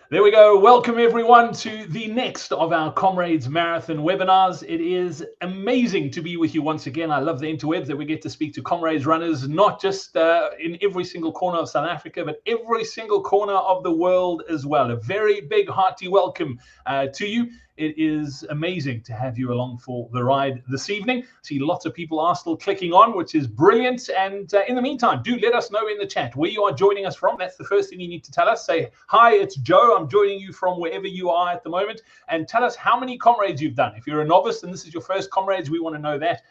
There we go. Welcome everyone to the next of our Comrades Marathon webinars. It is amazing to be with you once again. I love the interwebs that we get to speak to Comrades runners, not just in every single corner of South Africa, but every single corner of the world as well. A very big hearty welcome to you. It is amazing to have you along for the ride this evening. I see lots of people are still clicking on, which is brilliant. And in the meantime, do let us know in the chat where you are joining us from. That's the first thing you need to tell us. Say, hi, it's Joe. I'm joining you from wherever you are at the moment. And tell us how many Comrades you've done. If you're a novice and this is your first Comrades, we want to know that.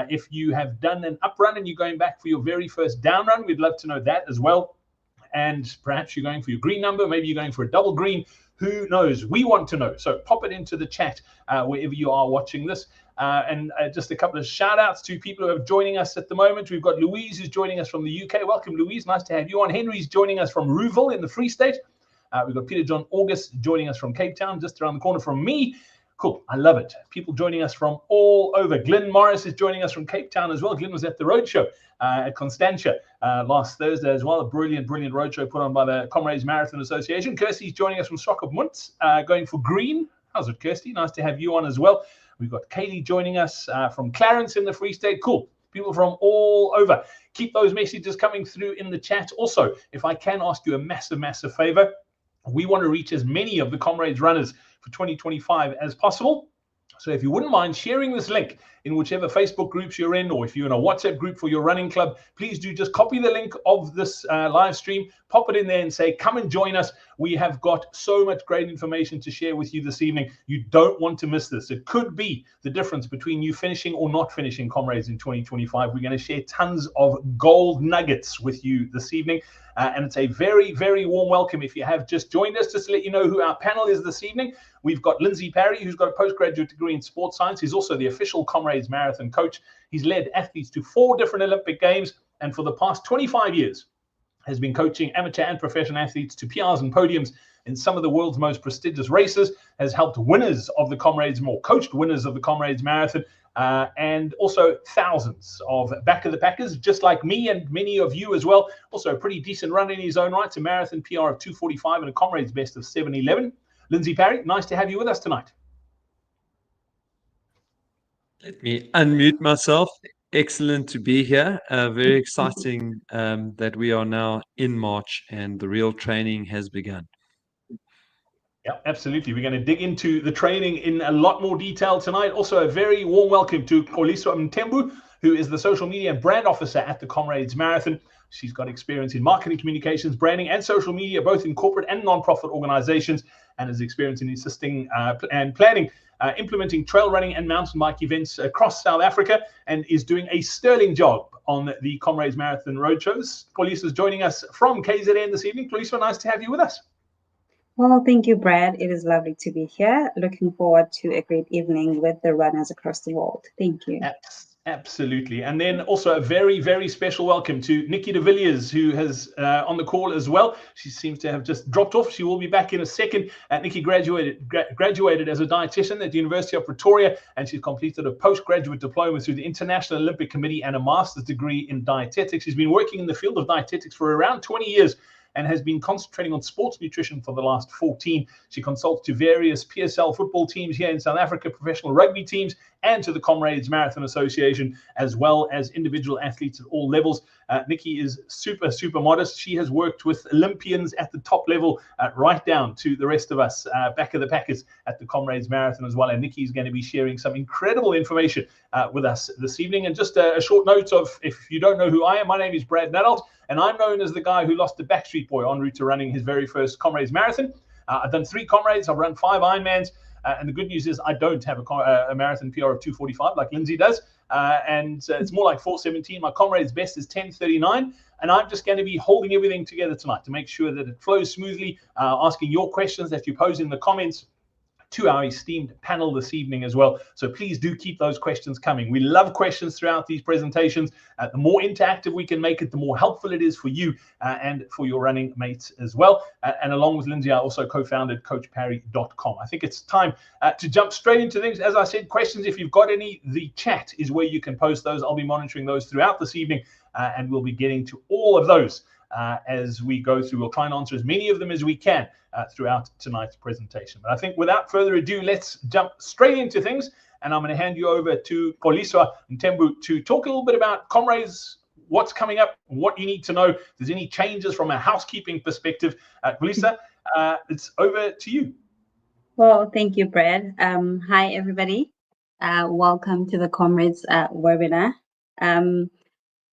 If you have done an up run and you're going back for your very first down run, we'd love to know that as well. And perhaps you're going for your green number. Maybe you're going for a double green. Who knows? We want to know. So pop it into the chat wherever you are watching this. And just a couple of shout outs to people who are joining us at the moment. We've got Louise who's joining us from the UK. Welcome, Louise. Nice to have you on. Henry's joining us from Rouville in the Free State. We've got Peter John August joining us from Cape Town, just around the corner from me. Cool. I love it. People joining us from all over. Glenn Morris is joining us from Cape Town as well. Glenn was at the roadshow at Constantia last Thursday as well. A brilliant roadshow put on by the Comrades Marathon Association. Kirsty's joining us from Swakopmund, going for green. How's it, Kirsty? Nice to have you on as well. We've got Kaylee joining us from Clarence in the Free State. Cool. People from all over. Keep those messages coming through in the chat. Also, if I can ask you a massive favor, we want to reach as many of the Comrades runners for 2025 as possible. So if you wouldn't mind sharing this link in whichever Facebook groups you're in, or if you're in a WhatsApp group for your running club, please do just copy the link of this live stream, pop it in there and say, come and join us. We have got so much great information to share with you this evening. You don't want to miss this. It could be the difference between you finishing or not finishing Comrades in 2025. We're going to share tons of gold nuggets with you this evening. And it's a very warm welcome if you have just joined us. Just to let you know who our panel is this evening. We've got Lindsay Parry, who's got a postgraduate degree in sports science. He's also the official Comrades Marathon coach. He's led athletes to 4 different Olympic Games, and for the past 25 years has been coaching amateur and professional athletes to PRs and podiums in some of the world's most prestigious races, has helped winners of the Comrades, more coached winners of the Comrades Marathon, and also thousands of back of the packers, just like me and many of you as well. Also a pretty decent run in his own right, a marathon PR of 2:45 and a Comrades best of 7:11. Lindsay Parry, nice to have you with us tonight. Let me unmute myself. Excellent to be here. Very exciting that we are now in March and the real training has begun. Yeah, absolutely. We're going to dig into the training in a lot more detail tonight. Also, a very warm welcome to Xoliso Mthembu, who is the social media and brand officer at the Comrades Marathon. She's got experience in marketing, communications, branding, and social media, both in corporate and non-profit organizations, and has experience in assisting and planning, implementing trail running and mountain bike events across South Africa, and is doing a sterling job on the Comrades Marathon roadshows. Xoliso is joining us from KZN this evening. Xoliso, nice to have you with us. Well, thank you, Brad. It is lovely to be here. Looking forward to a great evening with the runners across the world. Thank you. Absolutely. And then also a very special welcome to Nikki de Villiers, who has on the call as well. She seems to have just dropped off. She will be back in a second. Nikki graduated as a dietitian at the University of Pretoria, and she's completed a postgraduate diploma through the International Olympic Committee and a master's degree in dietetics. She's been working in the field of dietetics for around 20 years. And has been concentrating on sports nutrition for the last 14. She consults to various PSL football teams here in South Africa, professional rugby teams, and to the Comrades Marathon Association, as well as individual athletes at all levels. Nikki is super modest. She has worked with Olympians at the top level, right down to the rest of us, back of the packers at the Comrades Marathon as well. And Nikki is going to be sharing some incredible information with us this evening. And just a short note of, if you don't know who I am, my name is Brad Nadalt, and I'm known as the guy who lost the Backstreet Boy en route to running his very first Comrades Marathon. I've done 3 Comrades. I've run 5 Ironmans. And the good news is I don't have a marathon PR of 2:45 like Lindsay does. And it's more like 4:17. My Comrades best is 10:39. And I'm just going to be holding everything together tonight to make sure that it flows smoothly, asking your questions that you pose in the comments to our esteemed panel this evening as well. So please do keep those questions coming. We love questions throughout these presentations. The more interactive we can make it, the more helpful it is for you and for your running mates as well. And along with Lindsay, I also co-founded CoachParry.com. I think it's time to jump straight into things. As I said, questions, if you've got any, the chat is where you can post those. I'll be monitoring those throughout this evening, and we'll be getting to all of those as we go through. We'll try and answer as many of them as we can throughout tonight's presentation. But I think without further ado, let's jump straight into things. And I'm going to hand you over to Xoliswa and Tembu to talk a little bit about Comrades, what's coming up, what you need to know. If there's any changes from a housekeeping perspective. Xoliswa, it's over to you. Well, thank you, Brad. Hi, everybody. Welcome to the Comrades webinar.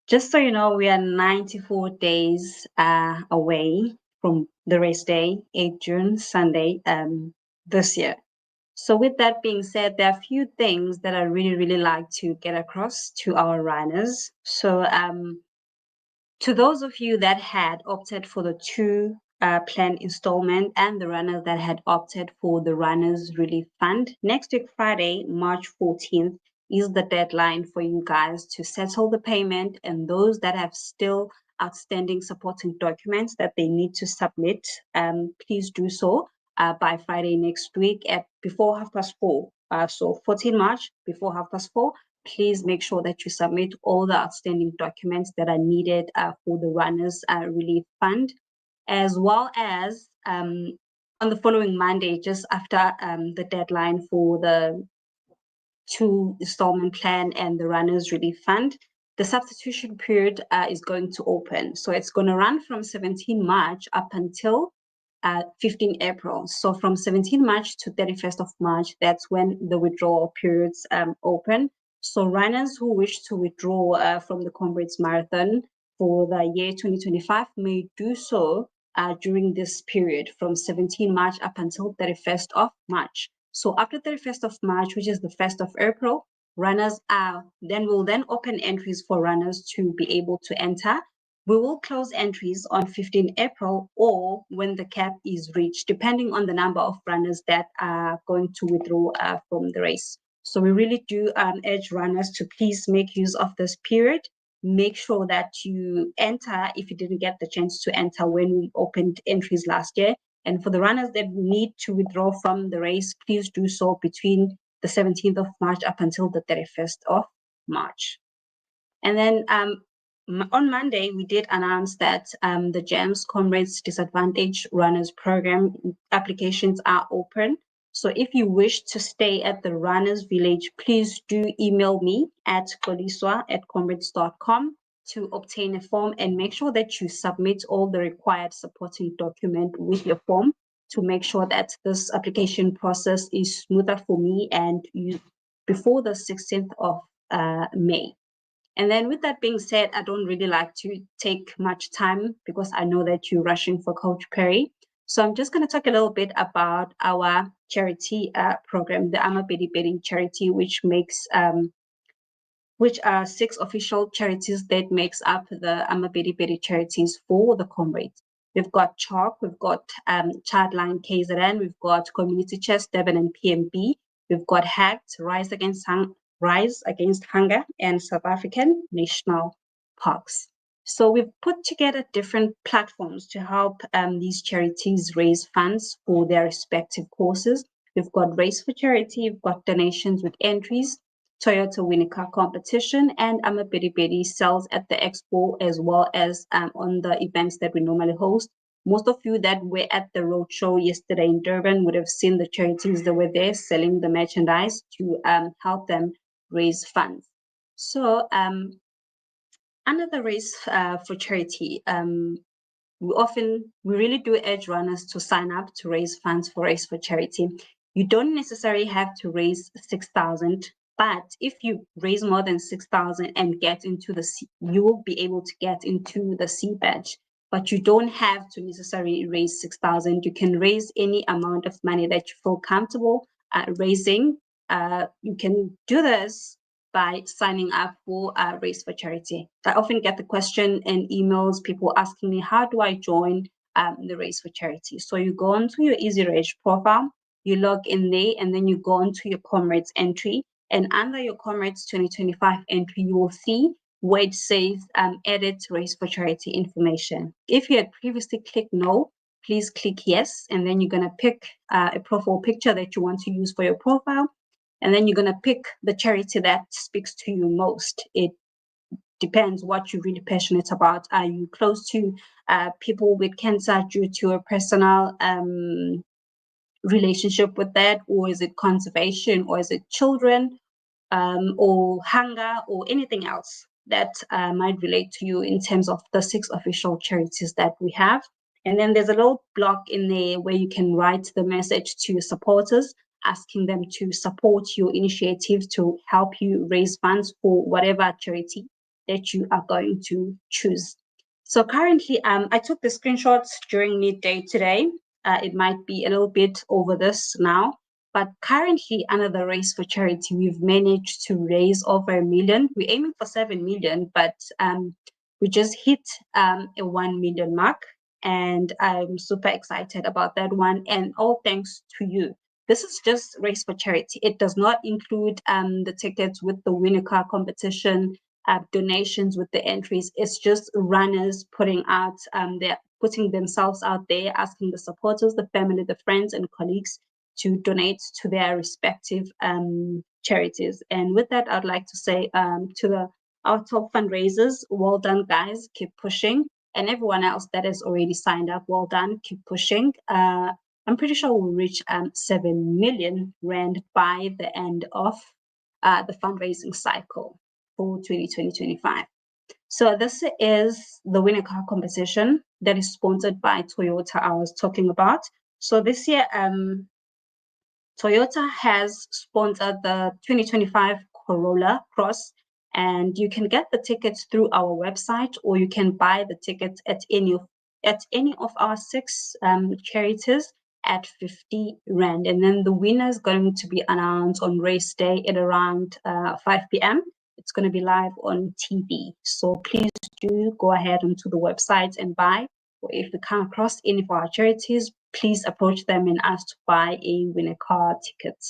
Just so you know, we are 94 days away from the race day, 8 June, Sunday, this year. So with that being said, there are a few things that I really like to get across to our runners. So to those of you that had opted for the 2 plan installment and the runners that had opted for the Runners Relief Fund, next week, Friday, March 14th, is the deadline for you guys to settle the payment, and those that have still outstanding supporting documents that they need to submit, please do so by Friday next week at before 4:30. So 14 March, before 4:30. Please make sure that you submit all the outstanding documents that are needed for the Runners Relief Fund, as well as on the following Monday, just after the deadline for the 2 installment plan and the Runners Relief Fund, the substitution period is going to open. So it's going to run from 17 March up until 15 April. So from 17 March to 31st of March, that's when the withdrawal periods open. So runners who wish to withdraw from the Comrades Marathon for the year 2025 may do so during this period from 17 March up until 31st of March. So after 31st of March, which is the 1st of April, runners will then open entries for runners to be able to enter. We will close entries on 15 April or when the cap is reached, depending on the number of runners that are going to withdraw from the race. So we really do urge runners to please make use of this period. Make sure that you enter if you didn't get the chance to enter when we opened entries last year. And for the runners that need to withdraw from the race, please do so between the 17th of March up until the 31st of March. And then on Monday, we did announce that the GEMS Comrades Disadvantaged Runners Program applications are open. So if you wish to stay at the Runners Village, please do email me at xoliswa@comrades.com to obtain a form, and make sure that you submit all the required supporting document with your form to make sure that this application process is smoother for me and you before the 16th of May. And then with that being said, I don't really like to take much time because I know that you're rushing for Coach Perry. So I'm just going to talk a little bit about our charity program, the Amabedi charity, which are 6 official charities that makes up the Amabedi charities for the Comrades. We've got CHOC, we've got Childline KZN, we've got Community Chest, Durban and PMB, we've got HACT, Rise Against Hunger, and South African National Parks. So we've put together different platforms to help these charities raise funds for their respective causes. We've got Race for Charity, we've got donations with entries, Toyota Winnie Car competition, and Amabedi sales at the expo, as well as on the events that we normally host. Most of you that were at the roadshow yesterday in Durban would have seen the charities that were there selling the merchandise to help them raise funds. So under the Race for Charity, we really do urge runners to sign up to raise funds for Race for Charity. You don't necessarily have to raise 6,000, but if you raise more than 6,000 and get into the C, you will be able to get into the C badge. But you don't have to necessarily raise 6,000. You can raise any amount of money that you feel comfortable raising. You can do this by signing up for Race for Charity. I often get the question in emails, people asking me, how do I join the Race for Charity? So you go onto your EasyReg profile, you log in there, and then you go onto your Comrades entry. And under your Comrades 2025 entry, you will see where it says edit Race for Charity information. If you had previously clicked no, please click yes, and then you're going to pick a profile picture that you want to use for your profile. And then you're going to pick the charity that speaks to you most. It depends what you're really passionate about. Are you close to people with cancer due to a personal relationship with that, or is it conservation, or is it children, or hunger, or anything else that might relate to you in terms of the 6 official charities that we have? And then there's a little block in there where you can write the message to your supporters, asking them to support your initiative to help you raise funds for whatever charity that you are going to choose. So currently, I took the screenshots during midday today. It might be a little bit over this now, but currently under the Race for Charity, we've managed to raise over 1 million. We're aiming for 7 million, but we just hit a 1 million mark. And I'm super excited about that one. And all thanks to you. This is just Race for Charity. It does not include the tickets with the winner car competition, donations with the entries. It's just runners putting out they're putting themselves out there, asking the supporters, the family, the friends and colleagues to donate to their respective charities. And with that, I'd like to say to our top fundraisers, well done, guys. Keep pushing. And everyone else that has already signed up, well done. Keep pushing. I'm pretty sure we'll reach 7 million rand by the end of the fundraising cycle for 2020-25. So this is the winner car competition that is sponsored by Toyota I was talking about. So this year, Toyota has sponsored the 2025 Corolla Cross, and you can get the tickets through our website, or you can buy the tickets at any of our 6 charities at 50 Rand. And then the winner is going to be announced on race day at around 5 p.m. It's going to be live on TV. So please do go ahead onto the website and buy. Or if you come across any of our charities, please approach them and ask to buy a winner car ticket.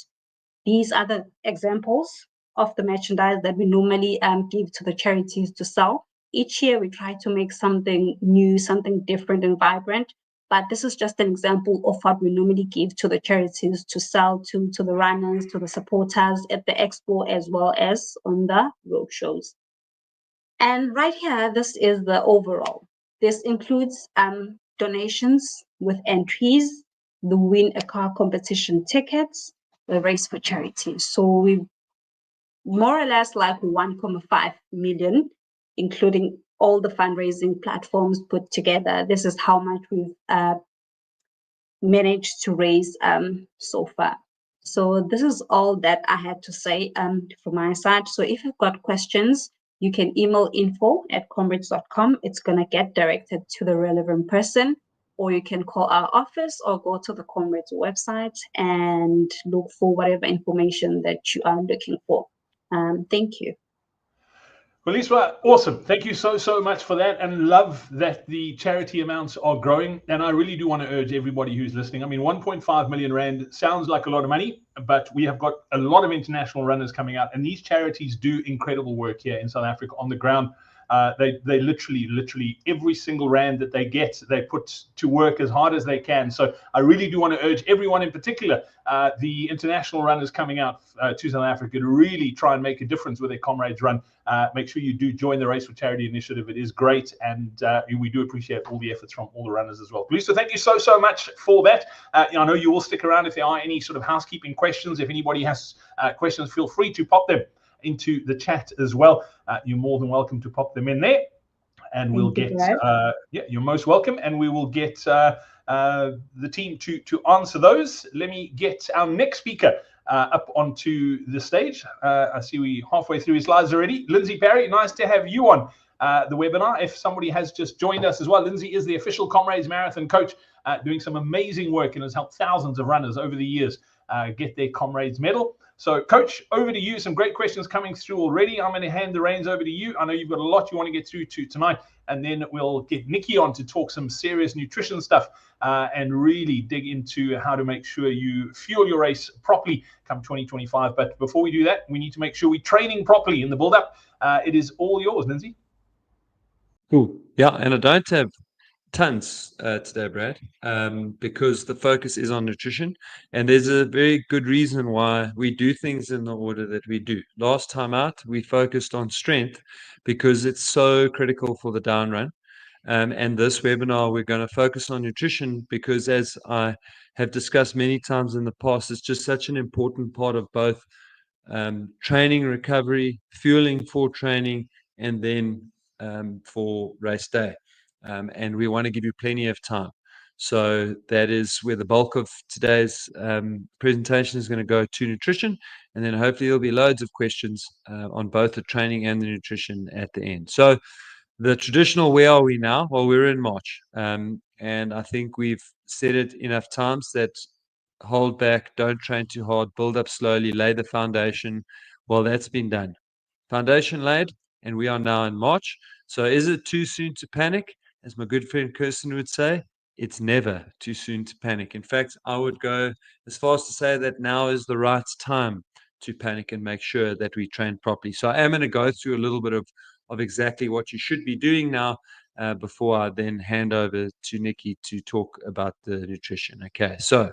These are the examples of the merchandise that we normally give to the charities to sell. Each year we try to make something new, something different and vibrant. But this is just an example of what we normally give to the charities to sell to the runners, to the supporters at the expo, as well as on the road shows. And right here, this is the overall. This includes donations with entries, the win a car competition tickets, the race for charity. So we more or less like 1.5 million, including all the fundraising platforms put together. This is how much we've managed to raise so far. So this is all that I had to say from my side. So if you've got questions, you can email info@comrades.com. It's going to get directed to the relevant person, or you can call our office or go to the Comrades website and look for whatever information that you are looking for. Thank you. Well, Lisa, awesome. Thank you so much for that, and love that the charity amounts are growing. And I really do want to urge everybody who's listening. I mean, 1.5 million Rand sounds like a lot of money, but we have got a lot of international runners coming out, and these charities do incredible work here in South Africa on the ground. They literally every single Rand that they get, they put to work as hard as they can. So I really do want to urge everyone, in particular, the international runners coming out to South Africa, to really try and make a difference with their Comrades run. Make sure you do join the Race for Charity initiative. It is great, and we do appreciate all the efforts from all the runners as well. Lisa, thank you so much for that. I know you will stick around if there are any sort of housekeeping questions. If anybody has questions, feel free to pop them into the chat as well. You're more than welcome to pop them in there, and we'll get you're most welcome, and we will get the team to answer those. Let me get our next speaker up onto the stage. I see we halfway through his slides already. Lindsay Barry, nice to have you on the webinar. If somebody has just joined us as well, Lindsay is the official Comrades Marathon coach, doing some amazing work, and has helped thousands of runners over the years get their Comrades medal. So, Coach, over to you. Some great questions coming through already. I'm going to hand the reins over to you. I know you've got a lot you want to get through to tonight, and then we'll get Nikki on to talk some serious nutrition stuff and really dig into how to make sure you fuel your race properly come 2025. But before we do that, we need to make sure we're training properly in the build-up. It is all yours, Lindsay. Cool. Yeah, and I don't have tons today, Brad, because the focus is on nutrition, and there's a very good reason why we do things in the order that we do. Last time out, we focused on strength because it's so critical for the down run. And this webinar, we're going to focus on nutrition because, as I have discussed many times in the past, it's just such an important part of both training, recovery, fueling for training, and then for race day. And we want to give you plenty of time. So that is where the bulk of today's presentation is going to go to nutrition. And then hopefully there'll be loads of questions on both the training and the nutrition at the end. So the traditional, where are we now? Well, we're in March. And I think we've said it enough times that hold back, don't train too hard, build up slowly, lay the foundation. Well, that's been done. Foundation laid, and we are now in March. So is it too soon to panic? As my good friend Kirsten would say, it's never too soon to panic. In fact, I would go as far as to say that now is the right time to panic and make sure that we train properly. So I am going to go through a little bit of exactly what you should be doing now before I then hand over to Nikki to talk about the nutrition. Okay, so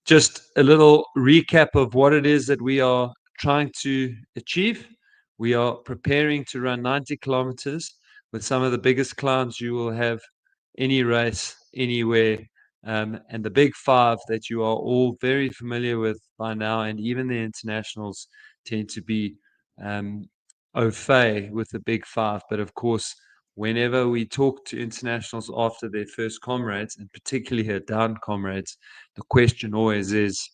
just a little recap of what it is that we are trying to achieve. We are preparing to run 90 kilometers with some of the biggest climbs you will have any race anywhere. And the big five that you are all very familiar with by now, and even the internationals tend to be au fait with the big five. But of course, whenever we talk to internationals after their first Comrades, and particularly here down Comrades, the question always is,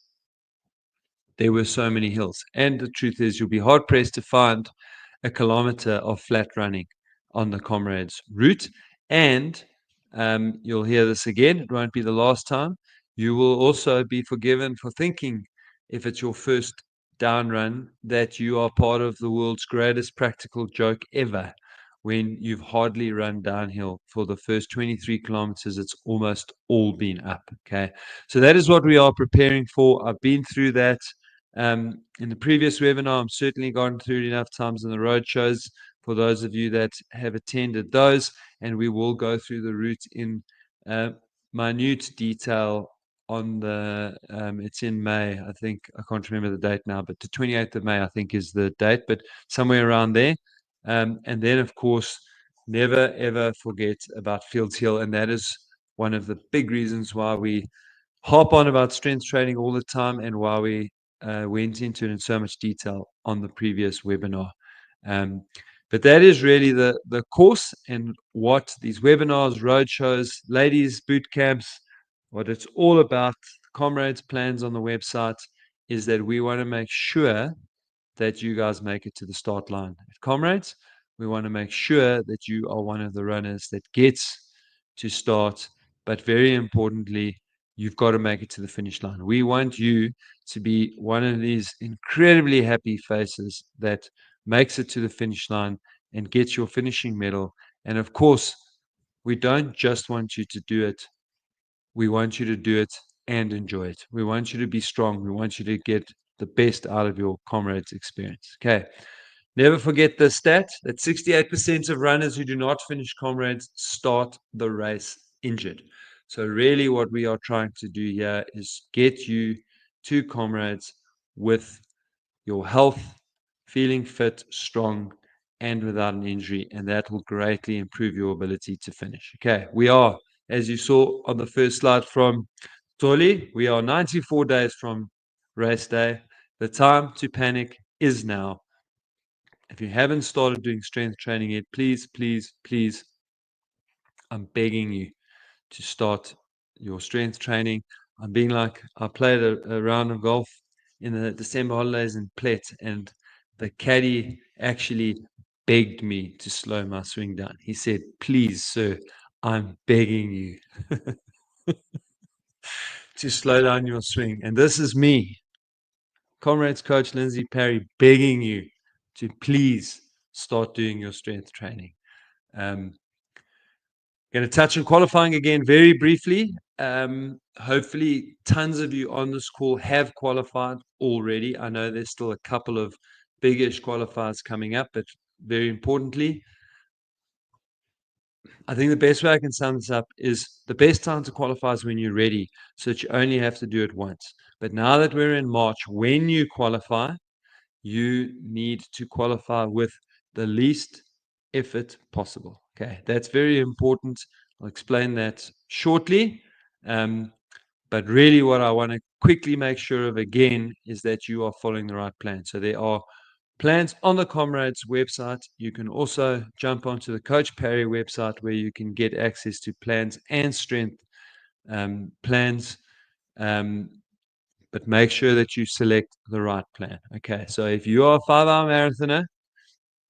there were so many hills. And the truth is, you'll be hard pressed to find a kilometer of flat running on the Comrades route. And you'll hear this again, it won't be the last time. You will also be forgiven for thinking, if it's your first down run, that you are part of the world's greatest practical joke ever. When you've hardly run downhill for the first 23 kilometers, it's almost all been up. Okay, so that is what we are preparing for. I've been through that in the previous webinar. I'm certainly gone through it enough times in the road shows for those of you that have attended those, and we will go through the route in minute detail on the it's in May, I think. I can't remember the date now, but the 28th of May I think is the date, but somewhere around there. And then of course, never ever forget about Fields Hill, and that is one of the big reasons why we harp on about strength training all the time, and why we went into it in so much detail on the previous webinar. But that is really the course, and what these webinars, road shows, ladies boot camps, what it's all about. Comrades plans on the website is that we want to make sure that you guys make it to the start line. At Comrades, we want to make sure that you are one of the runners that gets to start, but very importantly, you've got to make it to the finish line. We want you to be one of these incredibly happy faces that makes it to the finish line and gets your finishing medal. And of course, we don't just want you to do it. We want you to do it and enjoy it. We want you to be strong. We want you to get the best out of your Comrades experience. Okay. Never forget the stat that 68% of runners who do not finish Comrades start the race injured. So really what we are trying to do here is get you to Comrades with your health, feeling fit, strong, and without an injury, and that will greatly improve your ability to finish. Okay, we are, as you saw on the first slide from Toli, we are 94 days from race day. The time to panic is now. If you haven't started doing strength training yet, please, please, please, I'm begging you to start your strength training. I'm being like, I played a round of golf in the December holidays in Plet, and the caddy actually begged me to slow my swing down. He said, please, sir, I'm begging you to slow down your swing. And this is me, Comrades coach Lindsay Perry, begging you to please start doing your strength training. Going to touch on qualifying again very briefly. Hopefully, tons of you on this call have qualified already. I know there's still a couple of biggish qualifiers coming up, but very importantly, I think the best way I can sum this up is the best time to qualify is when you're ready, so that you only have to do it once. But now that we're in March, when you qualify, you need to qualify with the least effort possible. Okay, that's very important. I'll explain that shortly. But really, what I want to quickly make sure of again is that you are following the right plan. So there are plans on the Comrades website. You can also jump onto the Coach Parry website where you can get access to plans and strength plans. But make sure that you select the right plan. Okay, so if you are a 5-hour marathoner,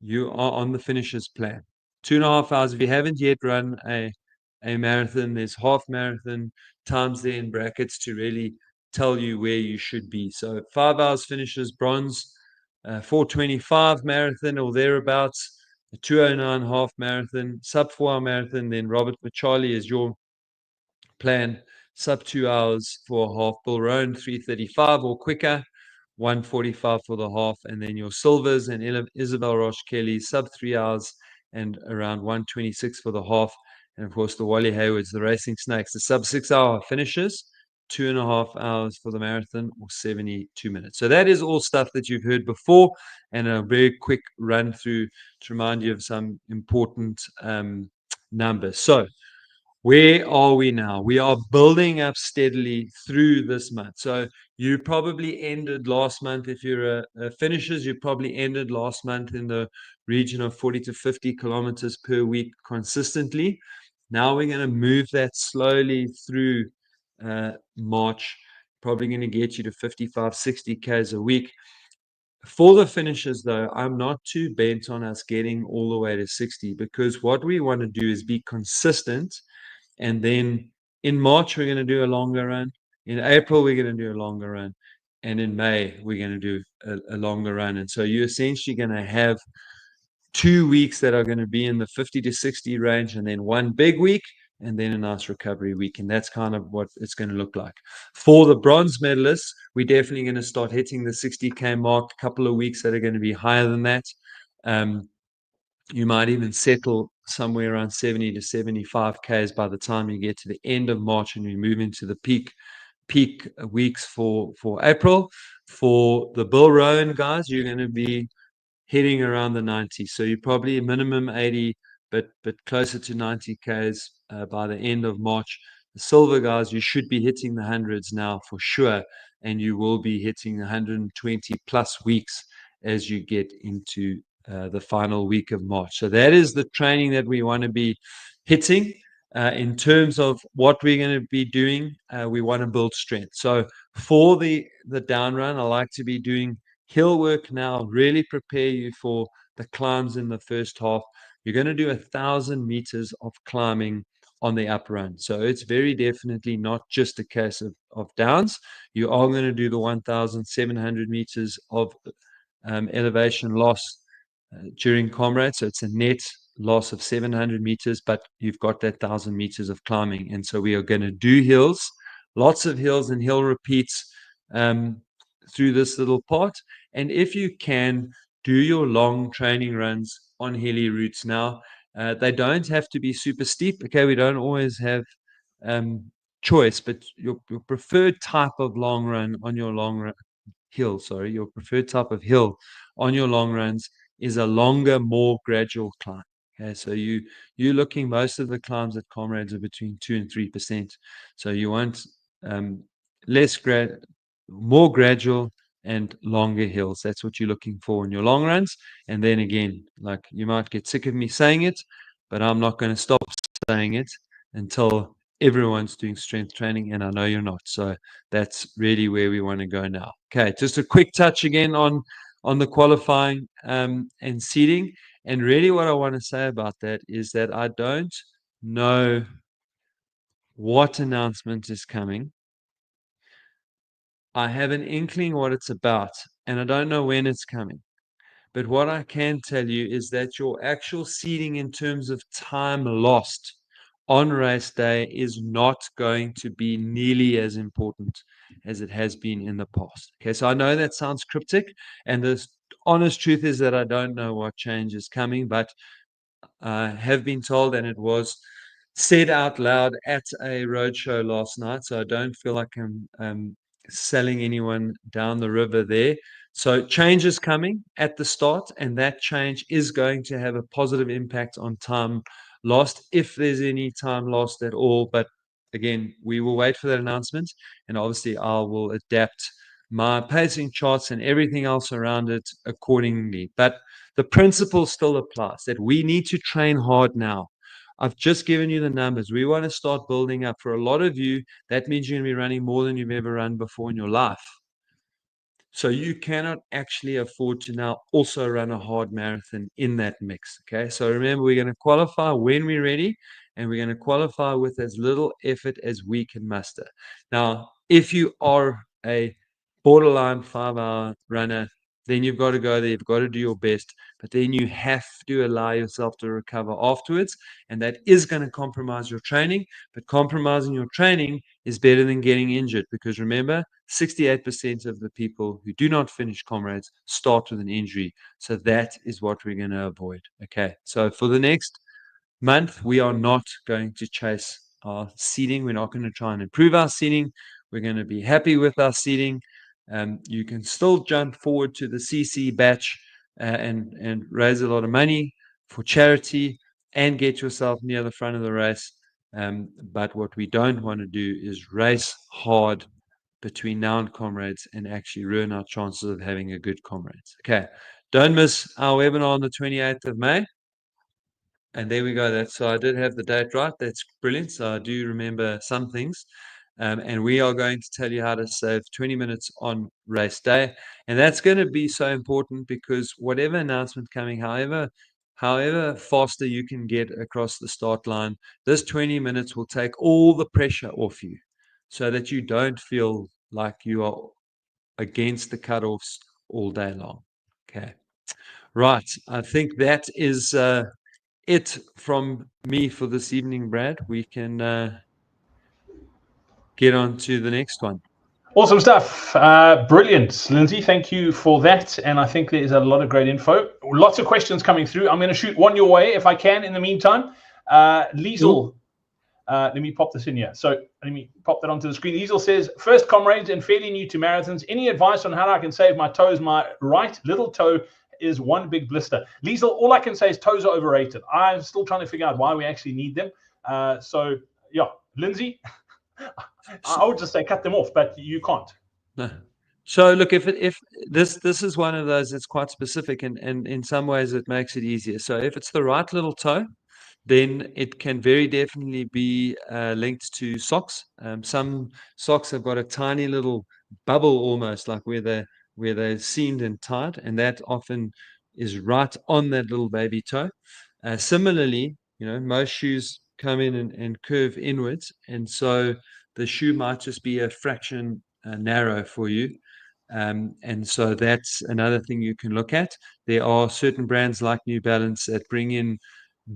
you are on the finishers plan. 2.5 hours. If you haven't yet run a marathon, there's half marathon times there in brackets to really tell you where you should be. So 5 hours finishers bronze, 4:25 marathon or thereabouts, a 2:09 half marathon, sub 4-hour marathon. Then Robert Machali is your plan, sub 2 hours for a half. Bill Rowan 3:35 or quicker, 1:45 for the half. And then your silvers and Isabel Roche Kelly sub 3 hours and around 1:26 for the half. And of course the Wally Haywards, the Racing Snakes, the sub 6-hour finishes, 2.5 hours for the marathon or 72 minutes. So that is all stuff that you've heard before, and a very quick run through to remind you of some important numbers. So where are we now? We are building up steadily through this month. So you probably ended last month, if you're a finishers, you probably ended last month in the region of 40 to 50 kilometers per week consistently. Now we're going to move that slowly through March, probably going to get you to 55, 60 Ks a week. For the finishers, though, I'm not too bent on us getting all the way to 60, because what we want to do is be consistent. And then in March, we're going to do a longer run. In April, we're going to do a longer run. And in May, we're going to do a longer run. And so you're essentially going to have 2 weeks that are going to be in the 50 to 60 range, and then one big week, and then a nice recovery week. And that's kind of what it's going to look like. For the bronze medalists, we're definitely going to start hitting the 60K mark, a couple of weeks that are going to be higher than that. You might even settle somewhere around 70 to 75 Ks by the time you get to the end of March and we move into the peak weeks for April. For the Bill Rowan guys, you're going to be hitting around the 90. So you're probably minimum 80, but closer to 90 Ks by the end of March. The silver guys, you should be hitting the hundreds now for sure, and you will be hitting 120 plus weeks as you get into the final week of March. So that is the training that we want to be hitting. In terms of what we're going to be doing, we want to build strength. So for the down run, I like to be doing hill work now, really prepare you for the climbs in the first half. You're going to do 1,000 meters of climbing on the up run. So it's very definitely not just a case of downs. You are going to do the 1,700 meters of elevation loss during Comrades. So it's a net loss of 700 meters, but you've got that 1,000 meters of climbing. And so we are going to do hills, lots of hills and hill repeats through this little part. And if you can, do your long training runs on hilly routes now. They don't have to be super steep. Okay, we don't always have choice, but your preferred type of long run on your long run hill, sorry, your preferred type of hill on your long runs is a longer, more gradual climb. Okay, so you're looking, most of the climbs at Comrades are between 2 and 3%. So you want more gradual and longer hills. That's what you're looking for in your long runs. And then again, like, you might get sick of me saying it, but I'm not going to stop saying it until everyone's doing strength training, and I know you're not. So that's really where we want to go now. Okay, just a quick touch again on the qualifying and seeding. And really what I want to say about that is that I don't know what announcement is coming. I have an inkling what it's about, and I don't know when it's coming. But what I can tell you is that your actual seeding in terms of time lost on race day is not going to be nearly as important as it has been in the past. Okay, so I know that sounds cryptic, and the honest truth is that I don't know what change is coming, but have been told, and it was said out loud at a roadshow last night, so I don't feel like I'm selling anyone down the river there. So change is coming at the start, and that change is going to have a positive impact on time lost, if there's any time lost at all. But again, we will wait for that announcement, and obviously I will adapt my pacing charts and everything else around it accordingly. But the principle still applies, that we need to train hard now. I've just given you the numbers. We want to start building up. For a lot of you, that means you're going to be running more than you've ever run before in your life. So you cannot actually afford to now also run a hard marathon in that mix. Okay. So remember, we're going to qualify when we're ready, and we're going to qualify with as little effort as we can muster. Now, if you are a borderline 5-hour runner, then you've got to go there. You've got to do your best, but then you have to allow yourself to recover afterwards. And that is going to compromise your training, but compromising your training is better than getting injured, because remember, 68% of the people who do not finish Comrades start with an injury. So that is what we're going to avoid. Okay. So for the next month, we are not going to chase our seeding. We're not going to try and improve our seeding. We're going to be happy with our seeding. You can still jump forward to the CC batch and raise a lot of money for charity and get yourself near the front of the race. But what we don't want to do is race hard between now and Comrades and actually ruin our chances of having a good Comrades. Okay. Don't miss our webinar on the 28th of May. And there we go. So I did have the date right. That's brilliant. So I do remember some things. And we are going to tell you how to save 20 minutes on race day. And that's going to be so important, because whatever announcement coming, however faster you can get across the start line, this 20 minutes will take all the pressure off you, so that you don't feel like you are against the cutoffs all day long. Okay. Right. I think that is it from me for this evening, Brad. We can get on to the next one. Awesome stuff. Brilliant. Lindsay, thank you for that. And I think there is a lot of great info. Lots of questions coming through. I'm going to shoot one your way if I can in the meantime. Liesel, let me pop this in here. So let me pop that onto the screen. Liesel says, first Comrades and fairly new to marathons. Any advice on how I can save my toes? My right little toe is one big blister. Liesel, all I can say is toes are overrated. I'm still trying to figure out why we actually need them. So yeah, Lindsay, I would just say cut them off, but you can't. No. So look, if this is one of those that's quite specific, and in some ways it makes it easier. So if it's the right little toe, then it can very definitely be linked to socks. Some socks have got a tiny little bubble, almost like where they're seamed and tight, and that often is right on that little baby toe. Similarly, most shoes come in and curve inwards, and so the shoe might just be a fraction narrow for you. And so that's another thing you can look at. There are certain brands like New Balance that bring in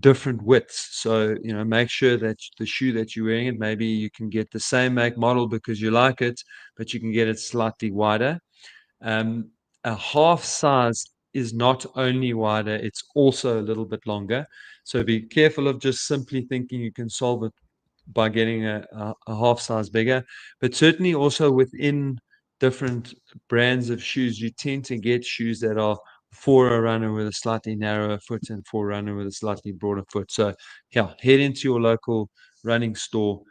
different widths. So, make sure that the shoe that you're wearing, maybe you can get the same make model because you like it, but you can get it slightly wider. A half size is not only wider, it's also a little bit longer. So be careful of just simply thinking you can solve it by getting a half size bigger. But certainly also within different brands of shoes, you tend to get shoes that are for a runner with a slightly narrower foot and for a runner with a slightly broader foot. So yeah, head into your local running store,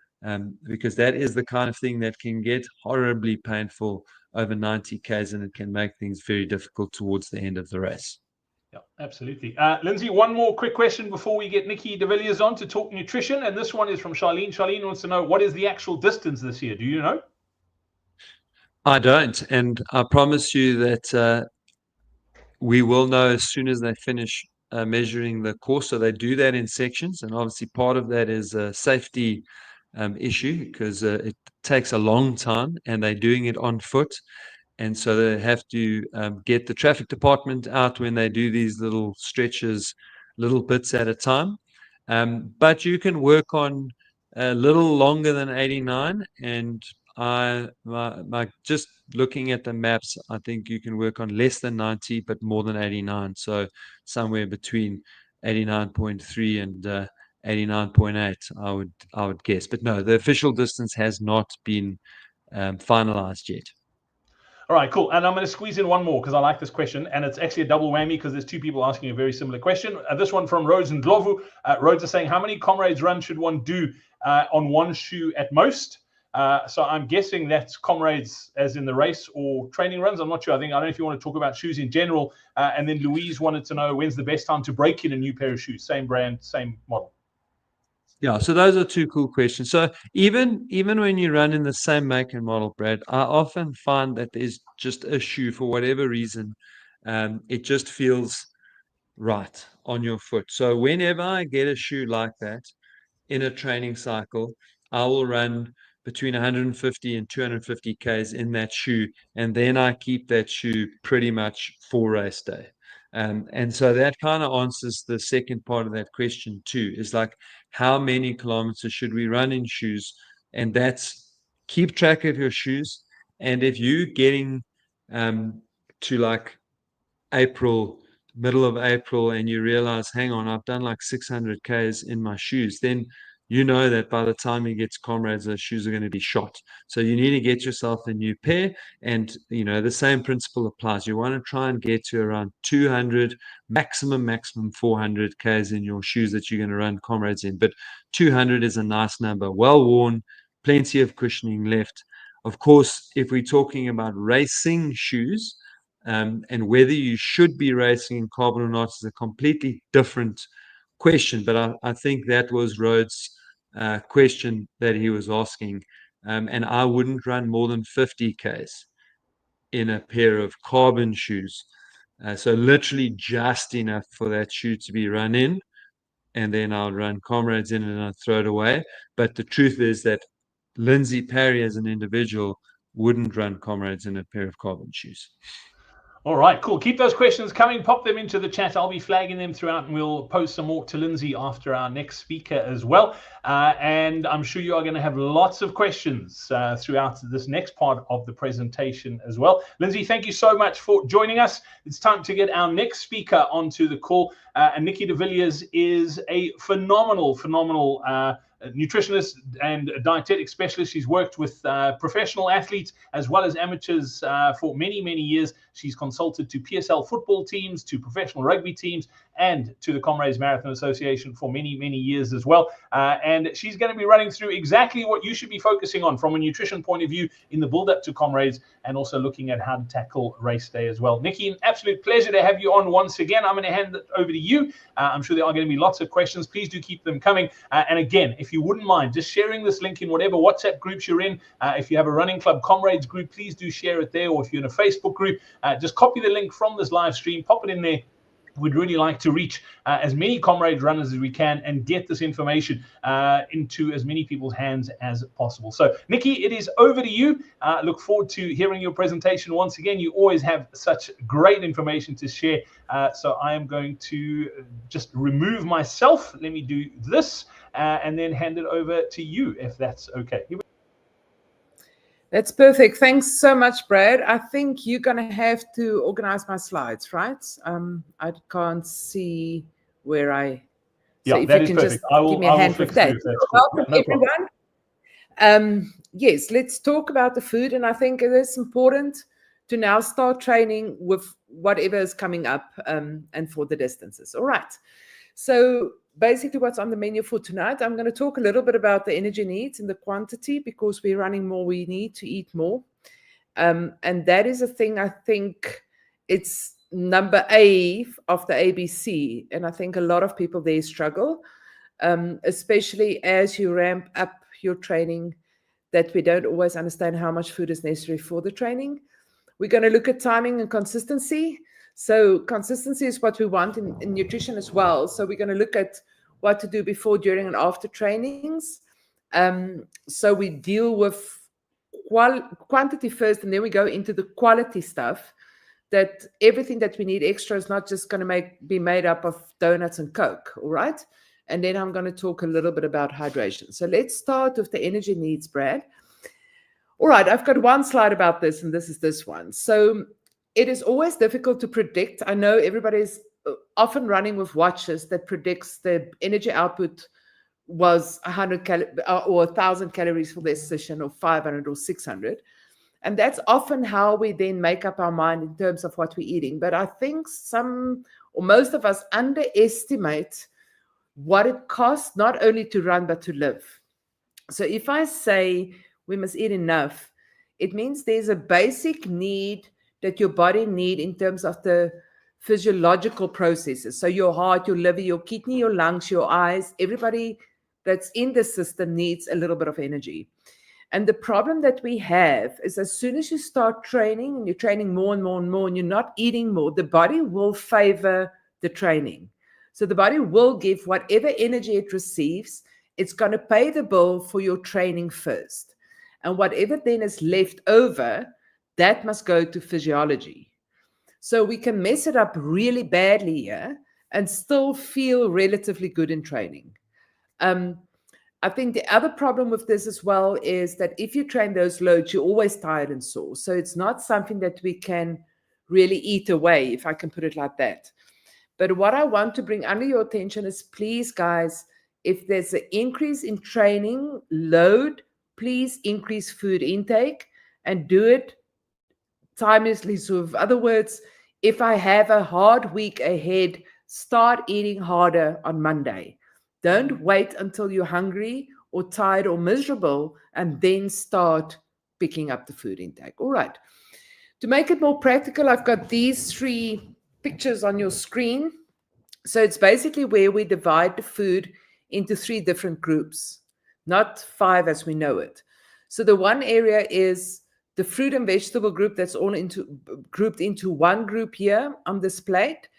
because that is the kind of thing that can get horribly painful over 90 Ks, and it can make things very difficult towards the end of the race. Yeah, absolutely. Lindsay, one more quick question before we get Nikki de Villiers on to talk nutrition. And this one is from Charlene. Charlene wants to know, what is the actual distance this year? Do you know? I don't. And I promise you that we will know as soon as they finish measuring the course. So they do that in sections. And obviously part of that is a safety issue, because it takes a long time and they're doing it on foot. And so they have to get the traffic department out when they do these little stretches, little bits at a time. But you can work on a little longer than 89. And just looking at the maps, I think you can work on less than 90, but more than 89. So somewhere between 89.3 and 89.8, I would guess. But no, the official distance has not been finalized yet. All right, cool. And I'm going to squeeze in one more because I like this question. And it's actually a double whammy because there's two people asking a very similar question. This one from Rhodes and Glovu. Rhodes is saying, how many Comrades runs should one do on one shoe at most? So I'm guessing that's Comrades as in the race or training runs. I'm not sure. I don't know if you want to talk about shoes in general. And then Louise wanted to know when's the best time to break in a new pair of shoes. Same brand, same model. Yeah, so those are two cool questions. So even when you run in the same make and model, Brad, I often find that there's just a shoe for whatever reason, it just feels right on your foot. So whenever I get a shoe like that in a training cycle, I will run between 150 and 250 Ks in that shoe, and then I keep that shoe pretty much for race day. And so that kind of answers the second part of that question too, is like, how many kilometers should we run in shoes? And that's, keep track of your shoes. And if you're getting to like middle of April, and you realize, hang on, I've done like 600 Ks in my shoes, then you know that by the time you get to Comrades, those shoes are going to be shot. So you need to get yourself a new pair. And, the same principle applies. You want to try and get to around 200, maximum 400 Ks in your shoes that you're going to run Comrades in. But 200 is a nice number, well worn, plenty of cushioning left. Of course, if we're talking about racing shoes, and whether you should be racing in carbon or not is a completely different question. But I think that was Rhodes' question that he was asking. And I wouldn't run more than 50 Ks in a pair of carbon shoes. So literally just enough for that shoe to be run in. And then I'll run Comrades in and I'll throw it away. But the truth is that Lindsay Parry as an individual wouldn't run Comrades in a pair of carbon shoes. All right, cool. Keep those questions coming. Pop them into the chat. I'll be flagging them throughout, and we'll post some more to Lindsay after our next speaker as well. And I'm sure you are going to have lots of questions throughout this next part of the presentation as well. Lindsay, thank you so much for joining us. It's time to get our next speaker onto the call. And Nikki de Villiers is a phenomenal nutritionist and dietetic specialist. She's worked with professional athletes as well as amateurs for many, many years. She's consulted to PSL football teams, to professional rugby teams, and to the Comrades Marathon Association for many, many years as well. And she's going to be running through exactly what you should be focusing on from a nutrition point of view in the build-up to Comrades, and also looking at how to tackle race day as well. Nikki, an absolute pleasure to have you on once again. I'm going to hand it over to you. I'm sure there are going to be lots of questions. Please do keep them coming. And again, if you wouldn't mind just sharing this link in whatever WhatsApp groups you're in, if you have a Running Club Comrades group, please do share it there. Or if you're in a Facebook group, just copy the link from this live stream, pop it in there. We'd really like to reach as many Comrade runners as we can and get this information into as many people's hands as possible. So, Nikki, it is over to you. Look forward to hearing your presentation once again. You always have such great information to share. So I am going to just remove myself. Let me do this and then hand it over to you, if that's okay. That's perfect. Thanks so much, Brad. I think you're going to have to organize my slides, right? I can't see where I... So yeah, that is perfect. I will, give me a hand with that. Welcome, everyone. Yes, let's talk about the food. And I think it is important to now start training with whatever is coming up and for the distances. All right. So basically what's on the menu for tonight, I'm going to talk a little bit about the energy needs and the quantity, because we're running more, we need to eat more. And that is a thing, I think it's number A of the ABC. And I think a lot of people there struggle, especially as you ramp up your training, that we don't always understand how much food is necessary for the training. We're going to look at timing and consistency. So consistency is what we want in nutrition as well. So we're going to look at what to do before, during, and after trainings. So we deal with quantity first, and then we go into the quality stuff, that everything that we need extra is not just going to be made up of donuts and Coke, all right? And then I'm going to talk a little bit about hydration. So let's start with the energy needs, Brad. All right, I've got one slide about this, and this is this one. So it is always difficult to predict. I know everybody's often running with watches that predicts the energy output was 100 or 1,000 calories for this session, or 500 or 600. And that's often how we then make up our mind in terms of what we're eating. But I think some or most of us underestimate what it costs not only to run, but to live. So if I say we must eat enough, it means there's a basic need that your body need in terms of the physiological processes. So your heart, your liver, your kidney, your lungs, your eyes, everybody that's in the system needs a little bit of energy. And the problem that we have is, as soon as you start training and you're training more and more and more and you're not eating more, the body will favor the training. So the body will give whatever energy it receives, it's going to pay the bill for your training first. And whatever then is left over, that must go to physiology. So we can mess it up really badly here and still feel relatively good in training. I think the other problem with this as well is that if you train those loads, you're always tired and sore. So it's not something that we can really eat away, if I can put it like that. But what I want to bring under your attention is, please, guys, if there's an increase in training load, please increase food intake and do it timelessly. So in other words, if I have a hard week ahead, start eating harder on Monday. Don't wait until you're hungry or tired or miserable and then start picking up the food intake. All right. To make it more practical, I've got these 3 pictures on your screen. So it's basically where we divide the food into 3 different groups, not 5 as we know it. So the one area is the fruit and vegetable group, that's all grouped into one group here on this plate.